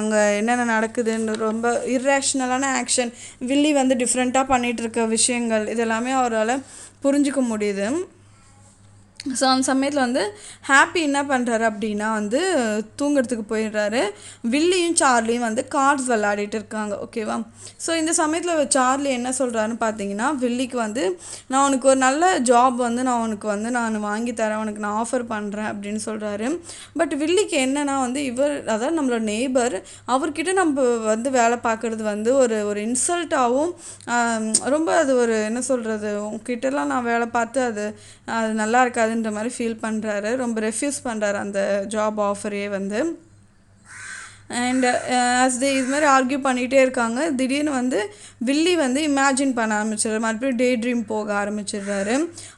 அங்கே என்னென்ன நடக்குதுன்னு, ரொம்ப இர்ரேஷ்னலான ஆக்ஷன், வில்லி வந்து டிஃப்ரெண்ட்டாக பண்ணிகிட்ருக்க விஷயங்கள், இதெல்லாமே அவரால் புரிஞ்சிக்க முடியுது. ஸோ அந்த சமயத்தில் வந்து ஹாப்பி என்ன பண்ணுறாரு அப்படின்னா வந்து தூங்குறதுக்கு போயிடுறாரு. வில்லியும் சார்லியும் வந்து கார்ட்ஸ் விளையாடிட்டு இருக்காங்க ஓகேவா. ஸோ இந்த சமயத்தில் சார்லி என்ன சொல்கிறாருன்னு பார்த்தீங்கன்னா, வில்லிக்கு வந்து நான் உனக்கு ஒரு நல்ல ஜாப் வந்து நான் வாங்கி தரேன், உனக்கு நான் ஆஃபர் பண்ணுறேன் அப்படின்னு சொல்கிறாரு. பட் வில்லிக்கு என்னென்னா வந்து அதாவது நம்மளோட நெய்பர், அவர்கிட்ட நம்ம வந்து வேலை பார்க்குறது வந்து ஒரு இன்சல்ட்டாகவும் ரொம்ப அது ஒரு என்ன சொல்கிறது, உங்ககிட்டலாம் நான் வேலை பார்த்து அது நல்லா இருக்காதுன்ற மாதிரி ஃபீல் பண்ணுறாரு. ரொம்ப ரெஃப்யூஸ் பண்ணுறாரு அந்த ஜாப் ஆஃபரே வந்து. அண்ட் இது மாதிரி ஆர்கியூ பண்ணிகிட்டே இருக்காங்க. திடீர்னு வந்து வில்லி வந்து இமேஜின் பண்ண ஆரம்பிச்சிடுறாரு, மறுபடியும் டே ட்ரீம் போக ஆரம்பிச்சிடுறாரு.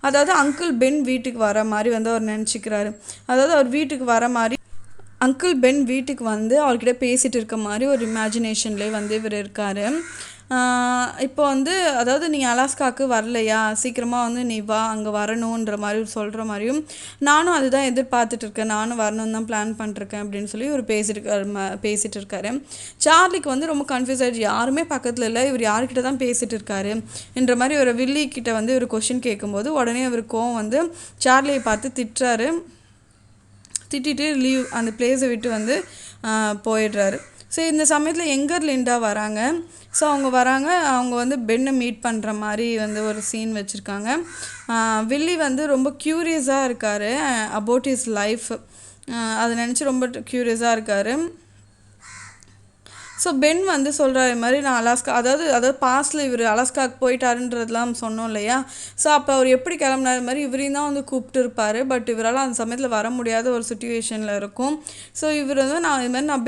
அதாவது அங்கிள் பென் வீட்டுக்கு வர மாதிரி வந்து அவர் நினச்சிக்கிறாரு. அதாவது அவர் வீட்டுக்கு வர மாதிரி, அங்கிள் பென் வீட்டுக்கு வந்து அவர்கிட்ட பேசிகிட்டு இருக்க மாதிரி ஒரு இமேஜினேஷன்லேயே வந்து இவர் இருக்கார். இப்போ வந்து அதாவது நீங்கள் அலாஸ்காவுக்கு வரலையா, சீக்கிரமாக வந்து நீ வா, அங்கே வரணுன்ற மாதிரி சொல்கிற மாதிரியும், நானும் அதுதான் எதிர்பார்த்துட்ருக்கேன், நானும் வரணும்னு தான் பிளான் பண்ணிருக்கேன் அப்படின்னு சொல்லி இவர் பேசிகிட்டு இருக்காரு. சார்லிக்கு வந்து ரொம்ப கன்ஃபியூஸ் ஆகிடுச்சு, யாருமே பக்கத்தில் இல்லை, இவர் யார்கிட்ட தான் பேசிகிட்டு இருக்காரு என்ற மாதிரி ஒரு வில்லி கிட்ட வந்து ஒரு கொஷின் கேட்கும்போது உடனே அவர் கோவம் வந்து சார்லியை பார்த்து திட்டிட்டு அந்த பிளேஸை விட்டு வந்து போயிடுறாரு. ஸோ இந்த சமயத்தில் எங்கர் லிண்டா வராங்க. ஸோ அவங்க வந்து பென்னை மீட் பண்ணுற மாதிரி வந்து ஒரு சீன் வச்சுருக்காங்க. வில்லி வந்து ரொம்ப க்யூரியஸாக இருக்கார் அபவுட் ஹிஸ் லைஃப், அதை நினச்சி ரொம்ப க்யூரியஸாக இருக்கார். ஸோ பென் வந்து சொல்கிறார் இது மாதிரி நான் அலாஸ்கா அதாவது பாஸ்டில் இவர் அலாஸ்காவுக்கு போயிட்டாருன்றதுலாம் சொன்னோம் இல்லையா. ஸோ அப்போ அவர் எப்படி கிளம்புனார், இது மாதிரி இவரையும் தான் வந்து கூப்பிட்டு இருப்பார். பட் இவரால் அந்த சமயத்தில் வர முடியாத ஒரு சுச்சுவேஷனில் இருக்கும். ஸோ இவர் வந்து நான்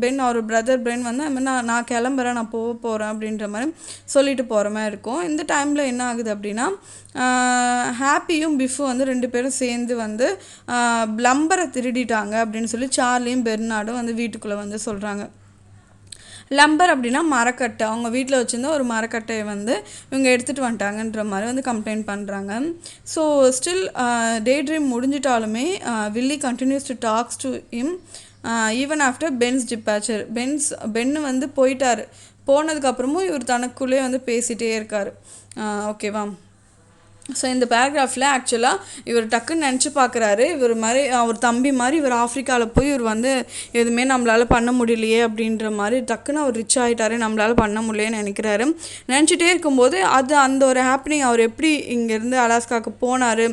பென் அவர் பிரதர் பென் வந்து அது மாதிரி நான் கிளம்புறேன், நான் போகிறேன் அப்படின்ற மாதிரி சொல்லிட்டு போகிற மாதிரி இருக்கும். இந்த டைமில் என்ன ஆகுது அப்படின்னா ஹாப்பியும் பிஃபும் வந்து 2 பேரும் சேர்ந்து வந்து லம்பரை திருடிட்டாங்க அப்படின்னு சொல்லி சார்லியும் பெர்னார்டும் வந்து வீட்டுக்குள்ளே வந்து சொல்கிறாங்க. லம்பர் அப்படின்னா மரக்கட்டை, அவங்க வீட்டில் வச்சுருந்த ஒரு மரக்கட்டையை வந்து இவங்க எடுத்துகிட்டு வந்துட்டாங்கன்ற மாதிரி வந்து கம்ப்ளைண்ட் பண்ணுறாங்க. ஸோ ஸ்டில் டே ட்ரீம் முடிஞ்சிட்டாலுமே Willy continues to talks to him even after Ben's departure. பென்னு வந்து போனதுக்கப்புறமும் இவர் தனக்குள்ளே வந்து பேசிகிட்டே இருக்கார். ஓகேவா. ஸோ இந்த பேராகிராஃபில் ஆக்சுவலாக இவர் டக்குன்னு நினச்சி பார்க்குறாரு, இவர் மாதிரி அவர் தம்பி மாதிரி இவர் ஆஃப்ரிக்காவில் போய் இவர் வந்து எதுவுமே நம்மளால் பண்ண முடியலையே அப்படின்ற மாதிரி டக்குன்னு அவர் ரிச் ஆகிட்டாரு, நம்மளால் பண்ண முடியலையேன்னு நினைக்கிறாரு. நினச்சிட்டே இருக்கும்போது அந்த ஒரு ஹாப்பனிங், அவர் எப்படி இங்கேருந்து அலாஸ்காவுக்கு போனார்,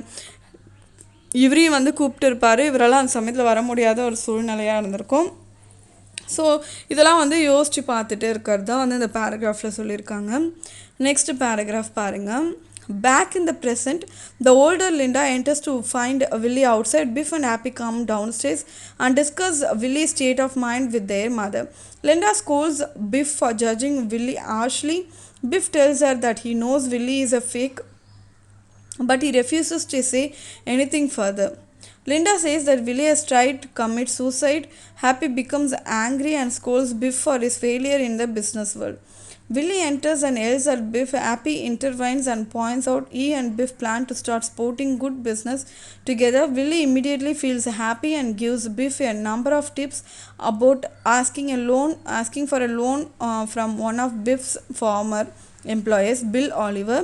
இவரையும் வந்து கூப்பிட்டு இருப்பார், இவரால் அந்த சமயத்தில் வர முடியாத ஒரு சூழ்நிலையாக இருந்திருக்கும். ஸோ இதெல்லாம் வந்து யோசித்து பார்த்துட்டு இருக்கிறது தான் வந்து இந்த பேராகிராஃபில் சொல்லியிருக்காங்க. நெக்ஸ்ட் பேராகிராஃப் பாருங்கள். Back in the present, the older Linda enters to find Willie outside. Biff and Happy come downstairs and discuss Willie's state of mind with their mother. Linda scolds Biff for judging Willie harshly. Biff tells her that he knows Willie is a fake, but he refuses to say anything further. Linda says that Willie has tried to commit suicide. Happy becomes angry and scolds Biff for his failure in the business world. Willie enters and yells at Biff. Happy intervenes and points out he and Biff plan to start sporting good business together. Willie immediately feels happy and gives Biff a number of tips about asking for a loan from one of Biff's former employees, Bill Oliver.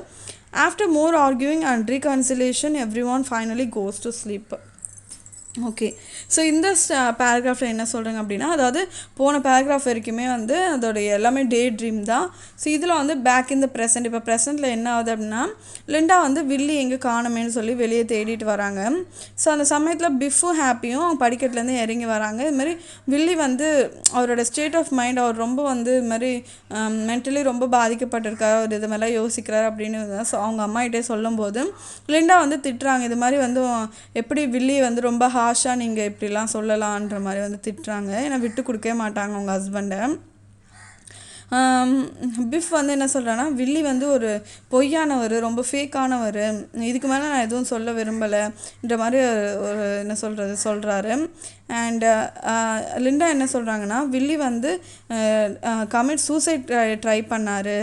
After more arguing and reconciliation, everyone finally goes to sleep. Okay. So இந்த பேராகிராஃபில் என்ன சொல்கிறாங்க அப்படின்னா, அதாவது போன paragraph வரைக்குமே வந்து அதோடைய எல்லாமே டே ட்ரீம் தான். ஸோ இதில் வந்து பேக் இன் த ப்ரெசென்ட், இப்போ ப்ரெசென்ட்டில் என்ன ஆகுது அப்படின்னா, லிண்டா வந்து வில்லி எங்கே காணுமேன்னு சொல்லி வெளியே தேடிட்டு வராங்க. ஸோ அந்த சமயத்தில் பிஃபும் ஹாப்பியும் அவங்க படிக்கட்டுலேருந்து இறங்கி வராங்க. இதுமாதிரி வில்லி வந்து அவரோட ஸ்டேட் ஆஃப் மைண்ட், அவர் ரொம்ப வந்து இது மாதிரி மென்டலி ரொம்ப பாதிக்கப்பட்டிருக்காரு, அவர் இது மாதிரிலாம் யோசிக்கிறார் அப்படின்னு. ஸோ அவங்க அம்மாகிட்டே சொல்லும்போது லிண்டா வந்து திட்டுறாங்க, இது மாதிரி வந்து எப்படி வில்லி வந்து ரொம்ப ஹாஷாக நீங்கள் இப்படிலாம் சொல்லலான்ற மாதிரி வந்து திட்டுறாங்க. ஏன்னா விட்டு கொடுக்கவே மாட்டாங்க அவங்க ஹஸ்பண்டை. பிஃப் வந்து என்ன சொல்கிறான்னா, வில்லி வந்து ஒரு பொய்யானவர், ரொம்ப ஃபேக்கானவர், இதுக்கு மேலே நான் எதுவும் சொல்ல விரும்பலைன்ற மாதிரி ஒரு என்ன சொல்கிறாரு. அண்ட் லிண்டா என்ன சொல்கிறாங்கன்னா, வில்லி வந்து கமிட் சூசைட் ட்ரை பண்ணார்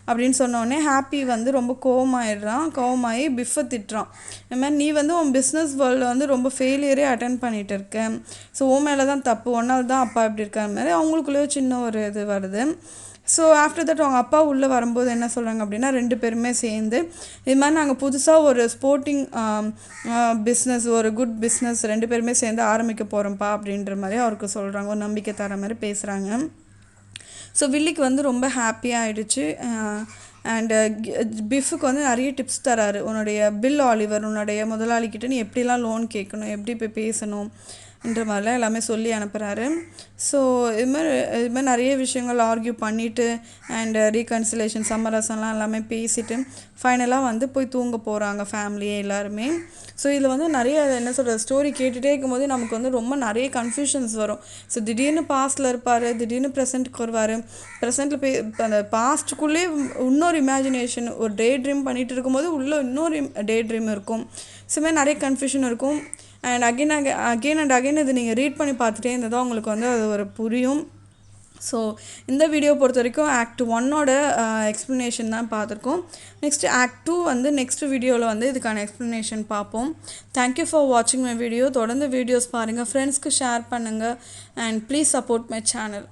அப்படின்னு சொன்னோடனே ஹாப்பி வந்து ரொம்ப கோவமாகி பிஃபை திட்டுறான். இது மாதிரி நீ வந்து உன் பிஸ்னஸ் வேர்ல்டில் வந்து ரொம்ப ஃபெயிலியரே அட்டன் பண்ணிகிட்டு இருக்கேன், ஸோ உன் மேலே தான் தப்பு, ஒன்றால் தான் அப்பா இப்படி இருக்கிற மாதிரி அவங்களுக்குள்ளேயே சின்ன ஒரு இது வருது. ஸோ ஆஃப்டர் தட் அவங்க அப்பா உள்ளே வரும்போது என்ன சொல்கிறாங்க அப்படின்னா, 2 பேருமே சேர்ந்து இது மாதிரி நாங்கள் புதுசாக ஒரு ஸ்போர்ட்டிங் பிஸ்னஸ், ஒரு குட் பிஸ்னஸ் 2 பேருமே சேர்ந்து ஆரம்பிக்க போகிறோம்ப்பா அப்படின்ற மாதிரி அவருக்கு சொல்கிறாங்க, ஒரு நம்பிக்கை தர மாதிரி பேசுகிறாங்க. ஸோ வில்லிக்கு வந்து ரொம்ப ஹாப்பியாக ஆகிடுச்சு. அண்டு பிஃபுக்கு வந்து நிறைய டிப்ஸ் தராரு. உன்னுடைய பில் ஆலிவர், உன்னுடைய முதலாளிக்கிட்ட நீ எப்படிலாம் லோன் கேட்கணும், எப்படி போய் பேசணும்ன்ற மாதிரிலாம் எல்லாமே சொல்லி அனுப்புகிறாரு. ஸோ இது மாதிரி நிறைய விஷயங்கள் ஆர்கியூ பண்ணிவிட்டு அண்டு ரீகன்சிலேஷன் சமரசம்லாம் எல்லாமே பேசிவிட்டு ஃபைனலாக வந்து போய் தூங்க போகிறாங்க ஃபேமிலியே எல்லாருமே. ஸோ இதில் வந்து நிறைய என்ன சொல்கிறது, ஸ்டோரி கேட்டுகிட்டே இருக்கும்போது நமக்கு வந்து ரொம்ப நிறைய கன்ஃபியூஷன்ஸ் வரும். ஸோ திடீர்னு பாஸ்ட்டில் இருப்பார், திடீர்னு ப்ரெசென்ட்டுக்கு வருவார், ப்ரெசென்ட்டில் அந்த பாஸ்ட்டுக்குள்ளே இன்னொரு இமேஜினேஷன், ஒரு டே ட்ரீம் பண்ணிகிட்டு இருக்கும்போது உள்ளே இன்னொரு டே ட்ரீம் இருக்கும். ஸோ மாதிரி நிறைய கன்ஃபியூஷன் இருக்கும். அண்ட் அகெயின் அண்ட் அகெயின் இது நீங்கள் ரீட் பண்ணி பார்த்துட்டே இருந்ததோ உங்களுக்கு வந்து அது ஒரு புரியும். ஸோ இந்த வீடியோ பொறுத்த வரைக்கும் ஆக்ட் 1ஓட எக்ஸ்ப்ளனேஷன் தான் பார்த்துருக்கோம். நெக்ஸ்ட் ஆக்ட் 2 வந்து நெக்ஸ்ட் வீடியோவில் வந்து இதுக்கான எக்ஸ்ப்ளனேஷன் பார்ப்போம். தேங்க்யூ ஃபார் வாட்சிங் மை வீடியோ. தொடர்ந்து வீடியோஸ் பாருங்கள், ஃப்ரெண்ட்ஸ்க்கு ஷேர் பண்ணுங்கள் and please support my channel.